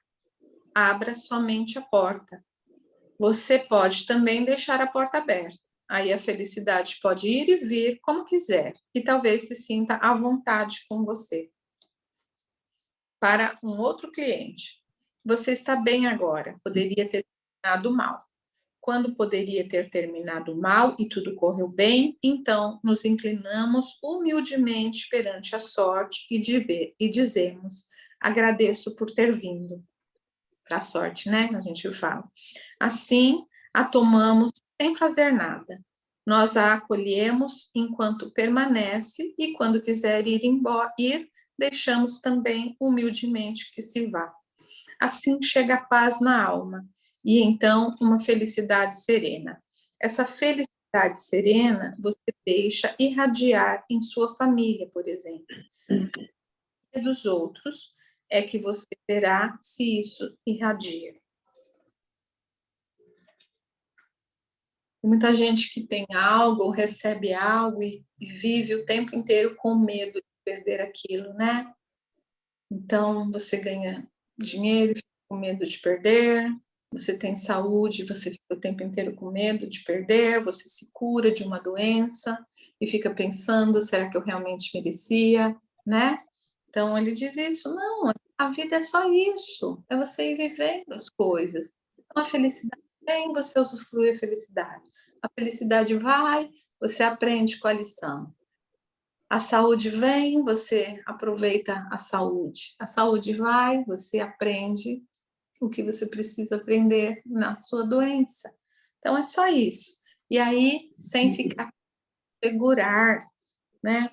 abra somente a porta. Você pode também deixar a porta aberta. Aí a felicidade pode ir e vir como quiser e talvez se sinta à vontade com você. Para um outro cliente, você está bem agora, poderia ter terminado mal. Quando poderia ter terminado mal e tudo correu bem, então nos inclinamos humildemente perante a sorte e dizemos: agradeço por ter vindo. Para a sorte, né? A gente fala. Assim, a tomamos sem fazer nada. Nós a acolhemos enquanto permanece e quando quiser ir embora, deixamos também humildemente que se vá. Assim chega a paz na alma e então uma felicidade serena. Essa felicidade serena você deixa irradiar em sua família, por exemplo. E dos outros é que você verá se isso irradia. Tem muita gente que tem algo ou recebe algo e vive o tempo inteiro com medo de perder aquilo, né? Então, você ganha dinheiro e fica com medo de perder, você tem saúde, você fica o tempo inteiro com medo de perder, você se cura de uma doença e fica pensando, será que eu realmente merecia, né? Então, ele diz isso, não, a vida é só isso, é você ir vivendo as coisas. Então, a felicidade vem, você usufrui a felicidade. A felicidade vai, você aprende com a lição. A saúde vem, você aproveita a saúde. A saúde vai, você aprende o que você precisa aprender na sua doença. Então, é só isso. E aí, sem ficar segurar, né?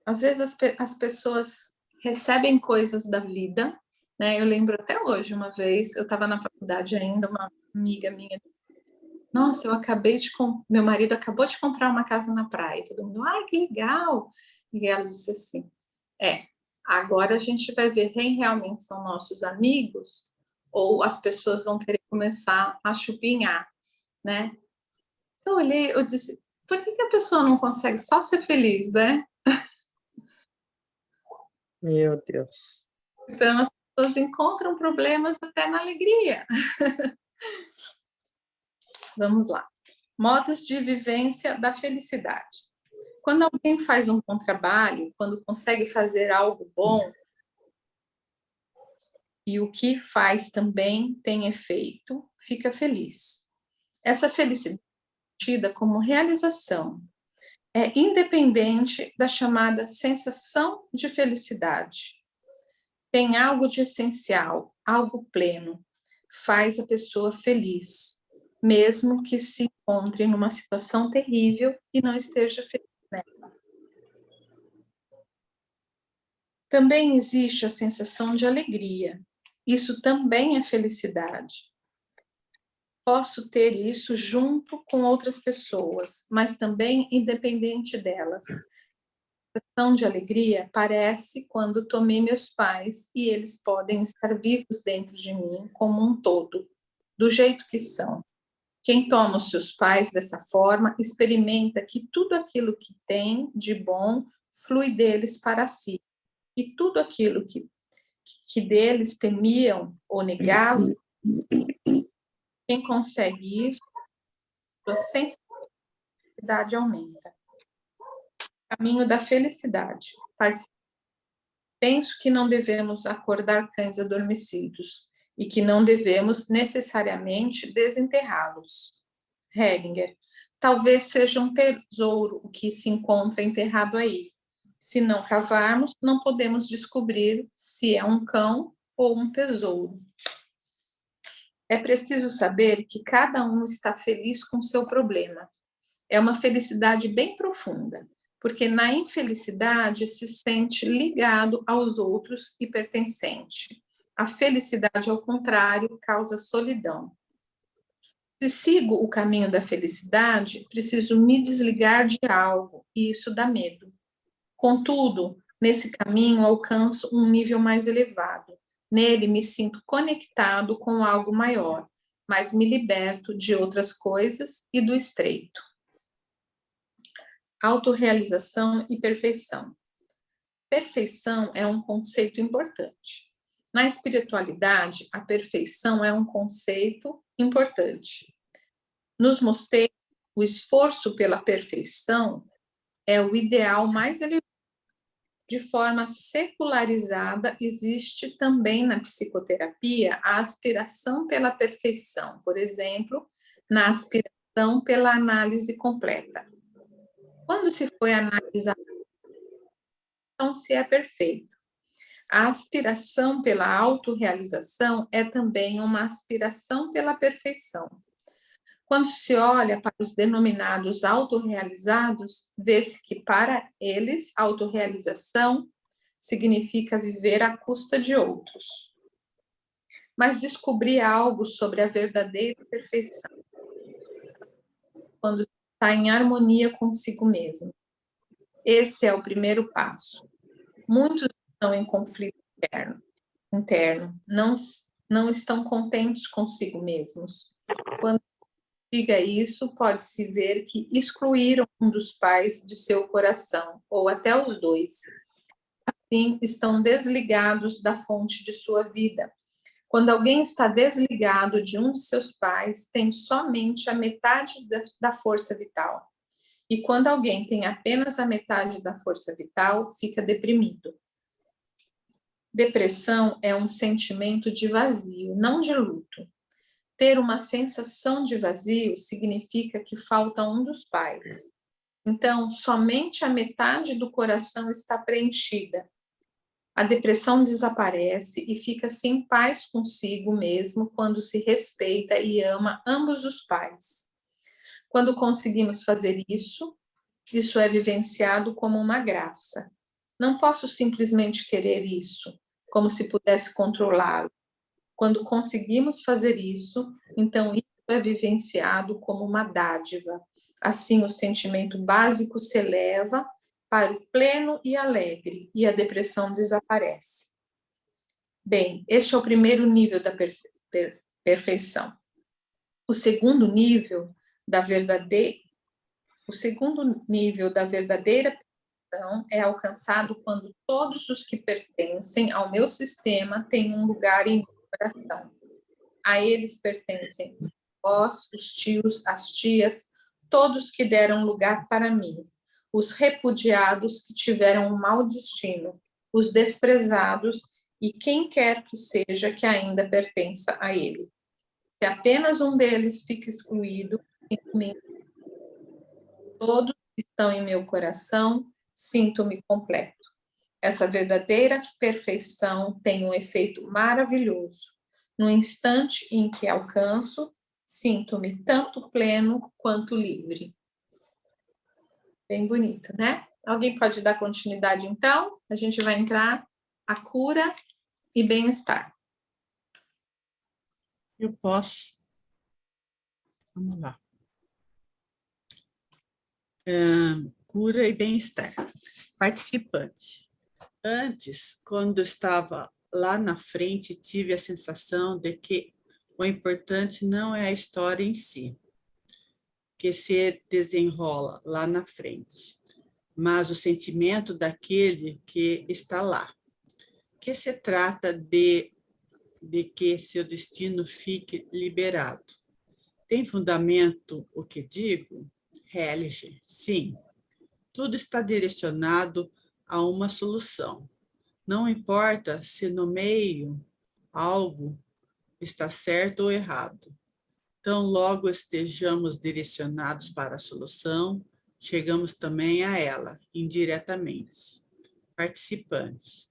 Às vezes as pessoas recebem coisas da vida, né? Eu lembro até hoje, uma vez, eu estava na faculdade ainda, uma amiga minha, nossa, meu marido acabou de comprar uma casa na praia. Todo mundo, ai, que legal. E ela disse assim, agora a gente vai ver quem realmente são nossos amigos ou as pessoas vão querer começar a chupinhar, né? Eu olhei, eu disse, por que a pessoa não consegue só ser feliz, né? Meu Deus. Então, as pessoas encontram problemas até na alegria. Vamos lá. Modos de vivência da felicidade. Quando alguém faz um bom trabalho, quando consegue fazer algo bom, e o que faz também tem efeito, fica feliz. Essa felicidade é tida como realização, é independente da chamada sensação de felicidade. Tem algo de essencial, algo pleno, faz a pessoa feliz. mesmo que se encontre numa situação terrível e não esteja feliz nela. Também existe a sensação de alegria. Isso também é felicidade. Posso ter isso junto com outras pessoas, mas também independente delas. A sensação de alegria aparece quando tomei meus pais e eles podem estar vivos dentro de mim como um todo, do jeito que são. Quem toma os seus pais dessa forma experimenta que tudo aquilo que tem de bom flui deles para si. E tudo aquilo que deles temiam ou negavam, quem consegue isso, a sensibilidade aumenta. Caminho da felicidade. Penso que não devemos acordar cães adormecidos e que não devemos necessariamente desenterrá-los. Hellinger. Talvez seja um tesouro o que se encontra enterrado aí. Se não cavarmos, não podemos descobrir se é um cão ou um tesouro. É preciso saber que cada um está feliz com seu problema. É uma felicidade bem profunda, porque na infelicidade se sente ligado aos outros e pertencente. A felicidade, ao contrário, causa solidão. Se sigo o caminho da felicidade, preciso me desligar de algo, e isso dá medo. Contudo, nesse caminho alcanço um nível mais elevado. Nele me sinto conectado com algo maior, mas me liberto de outras coisas e do estreito. Autorrealização e perfeição. Perfeição é um conceito importante. Na espiritualidade, a perfeição é um conceito importante. Nos mosteiros, o esforço pela perfeição é o ideal mais elevado. De forma secularizada, existe também na psicoterapia a aspiração pela perfeição, por exemplo, na aspiração pela análise completa. Quando se foi analisar, então se é perfeito. A aspiração pela autorrealização é também uma aspiração pela perfeição. Quando se olha para os denominados autorrealizados, vê-se que para eles, autorrealização significa viver à custa de outros. Mas descobrir algo sobre a verdadeira perfeição, quando está em harmonia consigo mesmo. Esse é o primeiro passo. Muitos estão em conflito interno, não estão contentes consigo mesmos. Quando diga isso, pode-se ver que excluíram um dos pais de seu coração, ou até os dois. Assim, estão desligados da fonte de sua vida. Quando alguém está desligado de um de seus pais, tem somente a metade da força vital. E quando alguém tem apenas a metade da força vital, fica deprimido. Depressão é um sentimento de vazio, não de luto. Ter uma sensação de vazio significa que falta um dos pais. Então, somente a metade do coração está preenchida. A depressão desaparece e fica-se em paz consigo mesmo quando se respeita e ama ambos os pais. Quando conseguimos fazer isso, isso é vivenciado como uma graça. Não posso simplesmente querer isso, como se pudesse controlá-lo. Quando conseguimos fazer isso, então isso é vivenciado como uma dádiva. Assim, o sentimento básico se eleva para o pleno e alegre, e a depressão desaparece. Bem, este é o primeiro nível da perfeição. O segundo nível da verdadeira perfeição é alcançado quando todos os que pertencem ao meu sistema têm um lugar em meu coração. A eles pertencem os tios, as tias, todos que deram lugar para mim, os repudiados que tiveram um mau destino, os desprezados e quem quer que seja que ainda pertença a ele. Se apenas um deles fica excluído, todos que estão em meu coração, sinto-me completo. Essa verdadeira perfeição tem um efeito maravilhoso. No instante em que alcanço, sinto-me tanto pleno quanto livre. Bem bonito, né? Alguém pode dar continuidade, então? A gente vai entrar a cura e bem-estar. Eu posso. Vamos lá. Cura e bem-estar. Participante. Antes, quando eu estava lá na frente, tive a sensação de que o importante não é a história em si, que se desenrola lá na frente, mas o sentimento daquele que está lá, que se trata de que seu destino fique liberado. Tem fundamento o que digo? Hellinger, sim. Tudo está direcionado a uma solução. Não importa se no meio algo está certo ou errado. Tão logo estejamos direcionados para a solução, chegamos também a ela, indiretamente. Participantes.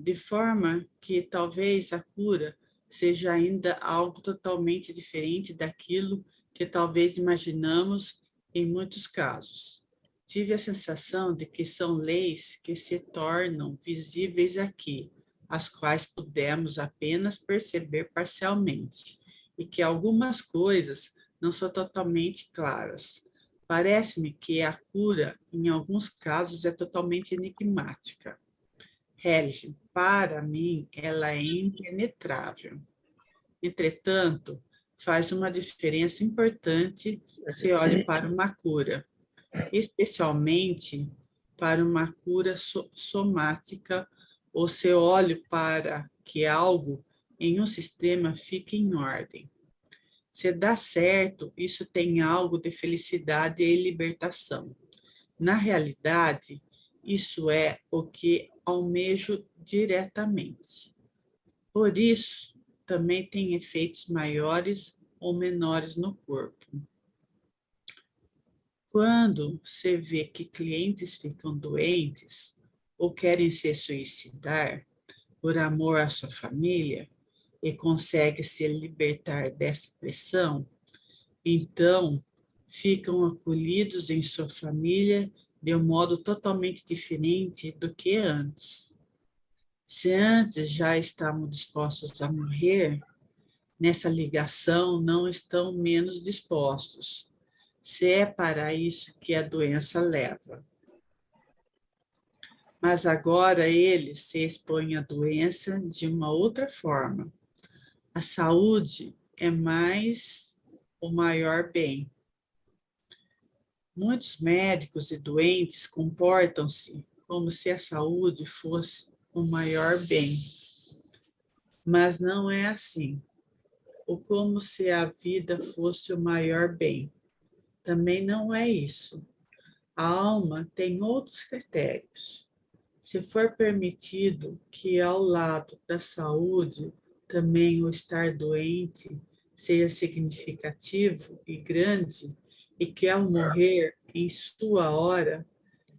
De forma que talvez a cura seja ainda algo totalmente diferente daquilo que talvez imaginamos em muitos casos. Tive a sensação de que são leis que se tornam visíveis aqui, as quais pudemos apenas perceber parcialmente, e que algumas coisas não são totalmente claras. Parece-me que a cura, em alguns casos, é totalmente enigmática. Hellinger, para mim, ela é impenetrável. Entretanto, faz uma diferença importante se olha para uma cura, especialmente para uma cura somática, ou se olho para que algo em um sistema fique em ordem. Se dá certo, isso tem algo de felicidade e libertação. Na realidade, isso é o que almejo diretamente. Por isso, também tem efeitos maiores ou menores no corpo. Quando você vê que clientes ficam doentes ou querem se suicidar por amor à sua família e consegue se libertar dessa pressão, então ficam acolhidos em sua família de um modo totalmente diferente do que antes. Se antes já estavam dispostos a morrer, nessa ligação não estão menos dispostos, se é para isso que a doença leva. Mas agora eles se expõem à doença de uma outra forma. A saúde é mais o maior bem. Muitos médicos e doentes comportam-se como se a saúde fosse o maior bem, mas não é assim. Ou como se a vida fosse o maior bem. Também não é isso. A alma tem outros critérios. Se for permitido que ao lado da saúde também o estar doente seja significativo e grande, e que ao morrer em sua hora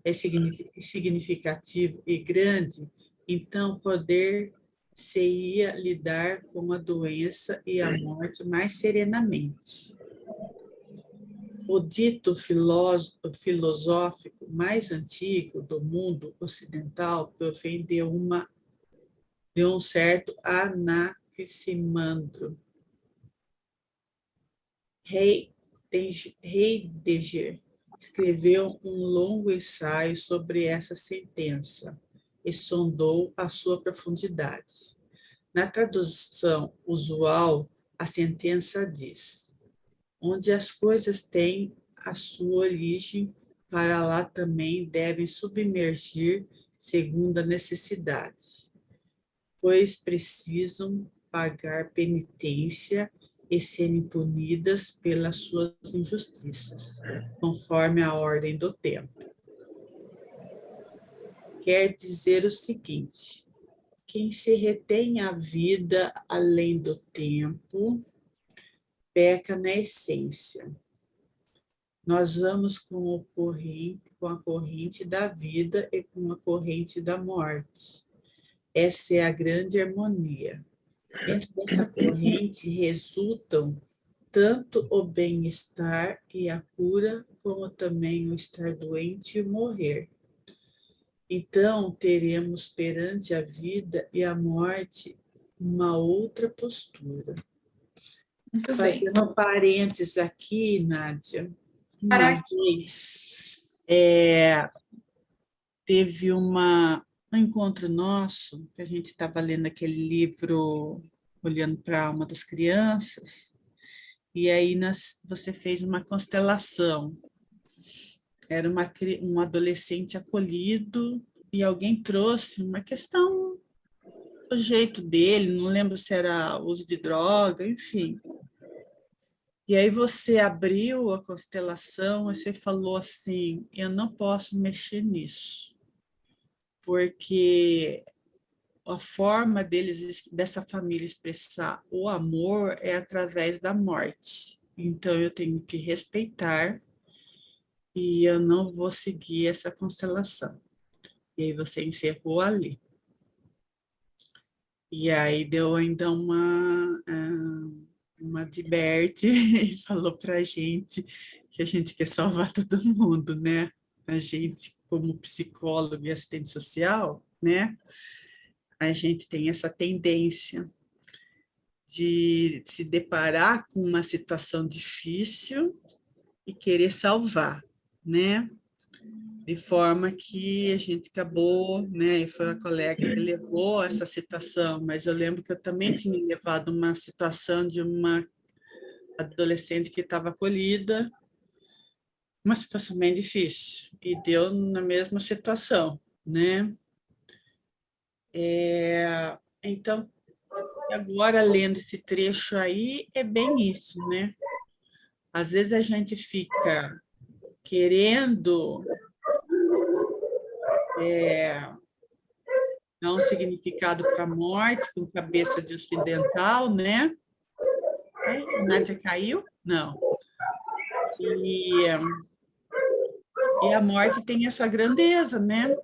é significativo e grande, então poder-se-ia lidar com a doença e a morte mais serenamente. O dito filosófico mais antigo do mundo ocidental provém de um certo Anaximandro. Heidegger escreveu um longo ensaio sobre essa sentença e sondou a sua profundidade. Na tradução usual, a sentença diz: onde as coisas têm a sua origem, para lá também devem submergir segundo a necessidade, pois precisam pagar penitência e serem punidas pelas suas injustiças, conforme a ordem do tempo. Quer dizer o seguinte: quem se retém a vida além do tempo, peca na essência. Nós vamos com a corrente da vida e com a corrente da morte. Essa é a grande harmonia. Dentro dessa corrente resultam tanto o bem-estar e a cura, como também o estar doente e o morrer. Então, teremos perante a vida e a morte uma outra postura. Muito bem. Fazendo um parênteses aqui, Nádia, uma Para vez teve um encontro nosso, que a gente estava lendo aquele livro Olhando para a Alma das Crianças, e aí você fez uma constelação. Era um adolescente acolhido e alguém trouxe uma questão do jeito dele, não lembro se era uso de droga, enfim. E aí você abriu a constelação e você falou assim, eu não posso mexer nisso, porque a forma dessa família expressar o amor é através da morte. Então eu tenho que respeitar e eu não vou seguir essa constelação. E aí você encerrou ali. E aí deu ainda uma Diberte e falou para a gente que a gente quer salvar todo mundo, né? A gente, como psicólogo e assistente social, né? A gente tem essa tendência de se deparar com uma situação difícil e querer salvar, né? De forma que a gente acabou, né? E foi a colega que levou essa situação, mas eu lembro que eu também tinha levado uma situação de uma adolescente que estava acolhida, uma situação bem difícil, e deu na mesma situação, né? Então, agora, lendo esse trecho aí, é bem isso, né? Às vezes a gente fica querendo dar um significado para a morte com cabeça de ocidental, né? A Nádia caiu? Não. E a morte tem essa grandeza, né?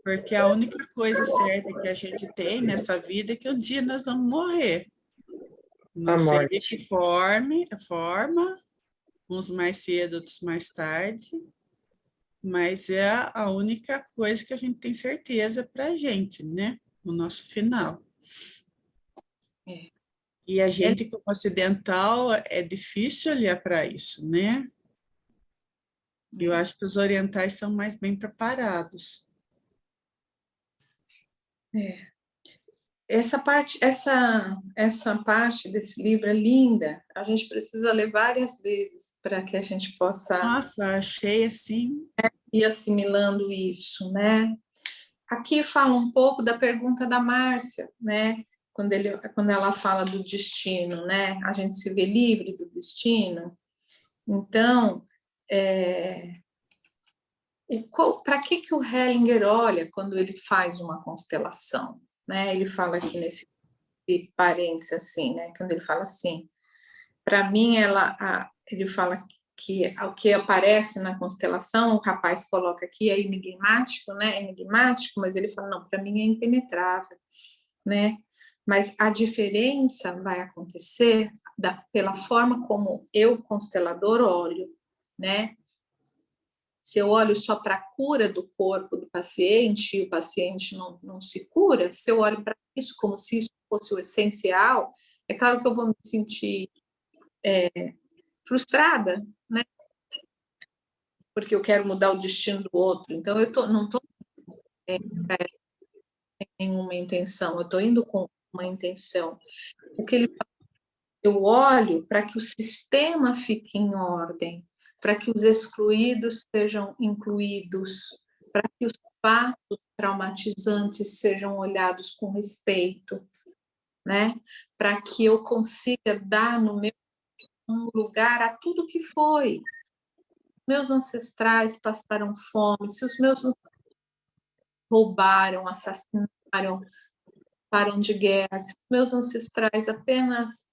Porque a única coisa certa que a gente tem nessa vida é que um dia nós vamos morrer. Não sei de que forma, uns mais cedo, outros mais tarde, mas é a única coisa que a gente tem certeza para a gente, né? No nosso final. É. E a gente, como ocidental, é difícil olhar para isso, né? Eu acho que os orientais são mais bem preparados. É. Essa parte desse livro é linda. A gente precisa ler várias vezes para que a gente possa Nossa, achei assim. ir assimilando isso, né? Aqui fala um pouco da pergunta da Márcia, né? Quando ela fala do destino, né? A gente se vê livre do destino. Então, para que o Hellinger olha quando ele faz uma constelação, né? Ele fala aqui nesse parênteses assim, né? Quando ele fala assim, para mim ele fala que o que aparece na constelação, o rapaz coloca aqui é enigmático, né? Enigmático, mas ele fala não, para mim é impenetrável, né? Mas a diferença vai acontecer pela forma como eu, constelador, olho, né? Se eu olho só para a cura do corpo do paciente e o paciente não se cura, se eu olho para isso como se isso fosse o essencial, é claro que eu vou me sentir frustrada, né? Porque eu quero mudar o destino do outro. Então, não estou sem nenhuma intenção, eu estou indo com uma intenção. O que ele eu olho para que o sistema fique em ordem, para que os excluídos sejam incluídos, para que os fatos traumatizantes sejam olhados com respeito, né? Para que eu consiga dar no meu lugar a tudo que foi. Meus ancestrais passaram fome, se os meus roubaram, assassinaram, param de guerra, se os meus ancestrais apenas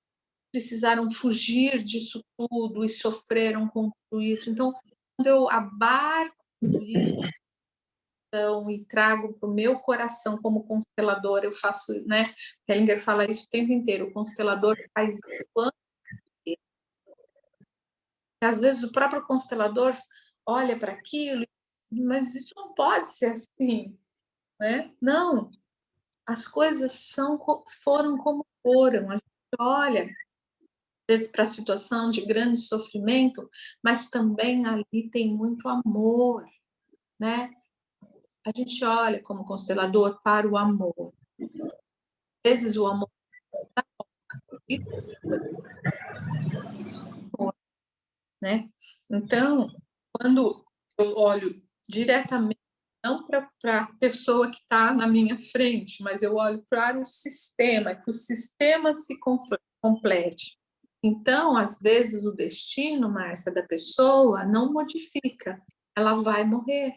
precisaram fugir disso tudo e sofreram com tudo isso. Então, quando eu abarco tudo isso, e trago para o meu coração como constelador, eu faço, né? Hellinger fala isso o tempo inteiro, o constelador faz isso. Às vezes o próprio constelador olha para aquilo, mas isso não pode ser assim, né? Não, as coisas foram como foram. A gente olha, às vezes, para a situação de grande sofrimento, mas também ali tem muito amor, né? A gente olha como constelador para o amor. Às vezes o amor né? Então, quando eu olho diretamente, não para a pessoa que está na minha frente, mas eu olho para o sistema, que o sistema se complete. Então, às vezes, o destino, Márcia, da pessoa não modifica, ela vai morrer,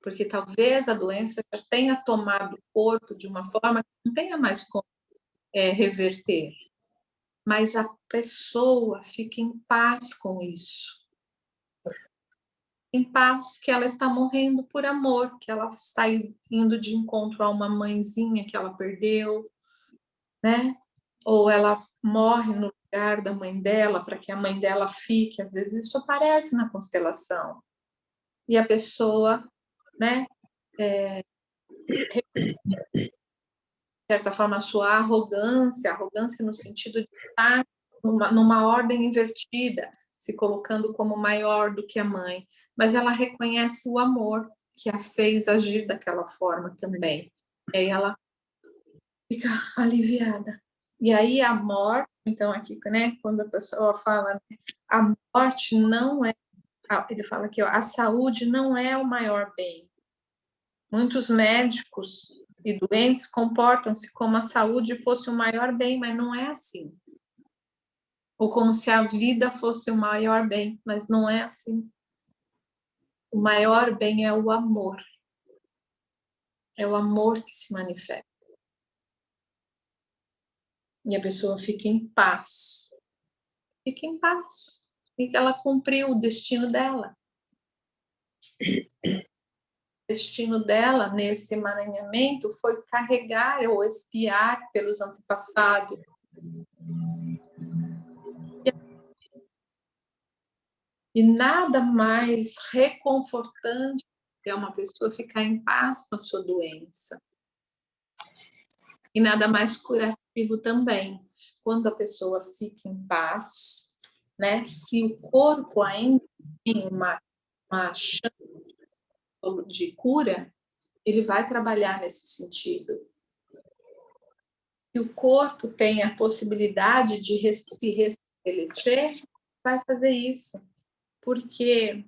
porque talvez a doença já tenha tomado o corpo de uma forma que não tenha mais como reverter. Mas a pessoa fica em paz com isso. Em paz, que ela está morrendo por amor, que ela está indo de encontro a uma mãezinha que ela perdeu, né? Ou ela morre no lugar da mãe dela para que a mãe dela fique. Às vezes isso aparece na constelação. E a pessoa, né? De certa forma, a sua arrogância no sentido de estar numa ordem invertida, se colocando como maior do que a mãe, mas ela reconhece o amor que a fez agir daquela forma também. E aí ela fica aliviada. E aí a morte, então aqui, né, quando a pessoa fala, né, a morte não é, ele fala aqui, ó, a saúde não é o maior bem. Muitos médicos e doentes comportam-se como a saúde fosse o maior bem, mas não é assim. Ou como se a vida fosse o maior bem, mas não é assim. O maior bem é o amor. É o amor que se manifesta. E a pessoa fica em paz. Fica em paz. E ela cumpriu o destino dela. O destino dela nesse emaranhamento foi carregar ou expiar pelos antepassados. E nada mais reconfortante é uma pessoa ficar em paz com a sua doença. E nada mais curativo também. Quando a pessoa fica em paz, né? Se o corpo ainda tem uma chance de cura, ele vai trabalhar nesse sentido. Se o corpo tem a possibilidade de se restabelecer, vai fazer isso. Porque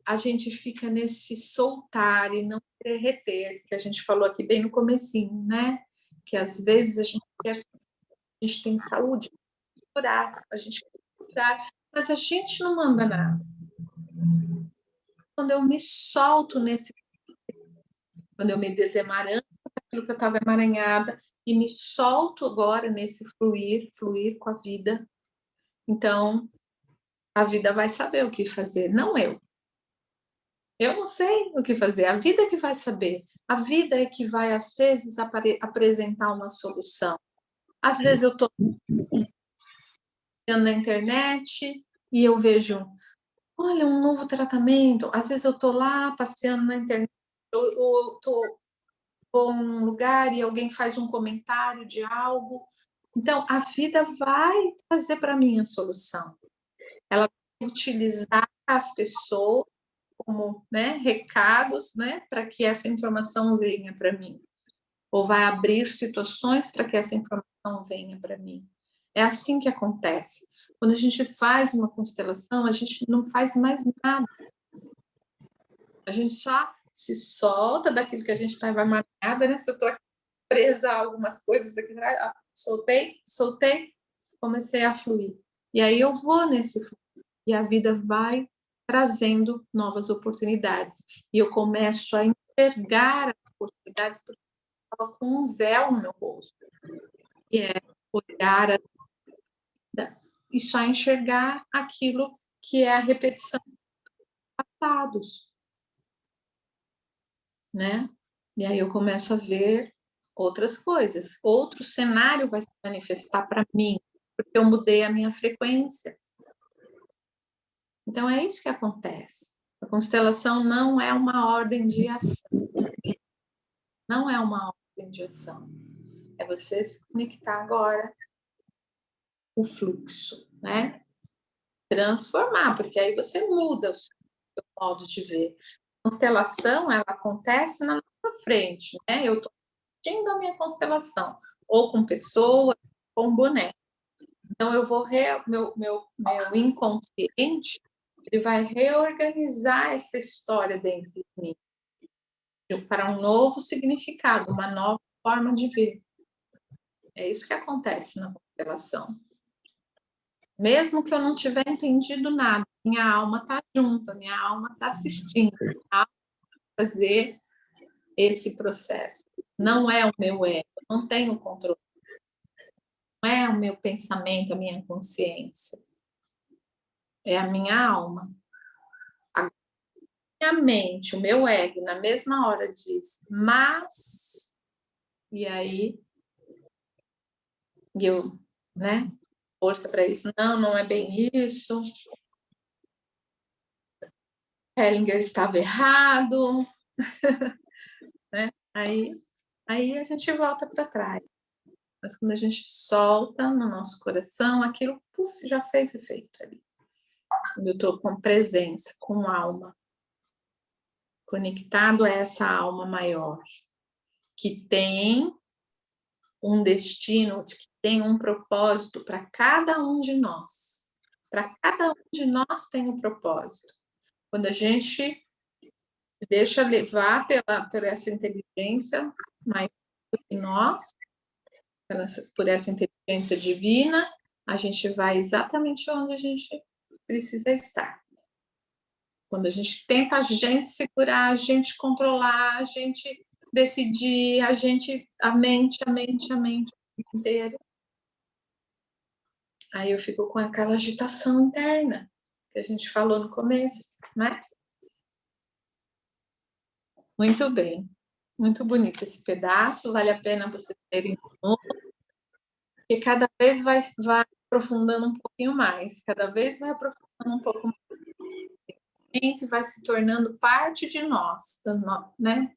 a gente fica nesse soltar e não querer reter, que a gente falou aqui bem no comecinho, né? Que às vezes a gente tem saúde, curar, a gente quer curar, mas a gente não manda nada. Quando eu me solto quando eu me desemaranho daquilo que eu estava emaranhada e me solto agora nesse fluir com a vida, então a vida vai saber o que fazer, não eu. Eu não sei o que fazer, a vida que vai saber. A vida é que vai, às vezes, apresentar uma solução. Às vezes eu estou na internet e eu vejo, olha, um novo tratamento. Às vezes eu estou lá passeando na internet, ou estou em um lugar e alguém faz um comentário de algo. Então, a vida vai trazer para mim a solução. Ela vai utilizar as pessoas como, né, recados, né, para que essa informação venha para mim. Ou vai abrir situações para que essa informação venha para mim. É assim que acontece. Quando a gente faz uma constelação, a gente não faz mais nada. A gente só se solta daquilo que a gente está emaranhada, né? Se eu estou presa a algumas coisas aqui, soltei, comecei a fluir. E aí eu vou nesse fluir. E a vida vai trazendo novas oportunidades. E eu começo a enxergar as oportunidades porque eu estava com um véu no meu rosto. E é olhar a vida e só enxergar aquilo que é a repetição dos passados. Né? E aí eu começo a ver outras coisas. Outro cenário vai se manifestar para mim, porque eu mudei a minha frequência. Então é isso que acontece. A constelação não é uma ordem de ação. Não é uma ordem de ação. É você se conectar agora com o fluxo, né? Transformar, porque aí você muda o seu modo de ver. A constelação, ela acontece na nossa frente, né? Eu estou assistindo a minha constelação, ou com pessoas, ou com boneco. Então, eu vou meu inconsciente, ele vai reorganizar essa história dentro de mim para um novo significado, uma nova forma de ver. É isso que acontece na constelação. Mesmo que eu não tiver entendido nada, minha alma está junto, minha alma está assistindo a fazer esse processo. Não é o meu ego, eu não tenho controle. Não é o meu pensamento, a minha consciência. É a minha alma. A minha mente, o meu ego, na mesma hora diz, mas... E aí, eu, né? Força para isso. Não, não é bem isso. Hellinger estava errado. Né? Aí a gente volta para trás. Mas quando a gente solta no nosso coração, aquilo puff, já fez efeito ali. Eu estou com presença, com alma, conectado a essa alma maior, que tem um destino, que tem um propósito para cada um de nós. Para cada um de nós tem um propósito. Quando a gente se deixa levar por essa inteligência maior do que nós, por essa inteligência divina, a gente vai exatamente onde a gente precisa estar. Quando a gente tenta a gente segurar, a gente controlar, a gente decidir, a mente inteira. Aí eu fico com aquela agitação interna que a gente falou no começo, né? Muito bem. Muito bonito esse pedaço, vale a pena vocês terem de novo, porque cada vez vai aprofundando um pouquinho mais, cada vez vai aprofundando um pouco mais, e vai se tornando parte de nós, né?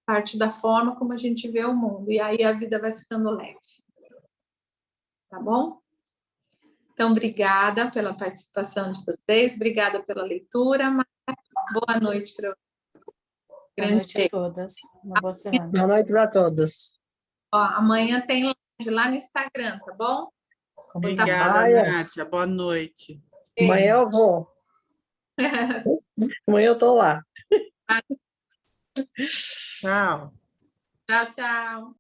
Parte da forma como a gente vê o mundo, e aí a vida vai ficando leve. Tá bom? Então, obrigada pela participação de vocês, obrigada pela leitura, boa noite para vocês. Boa noite a todas. Uma boa semana. Boa noite para todos. Ó, amanhã tem live lá no Instagram, tá bom? Obrigada, Ah, é. Nádia. Boa noite. Amanhã eu vou. Amanhã eu estou lá. Tchau. Tchau, tchau.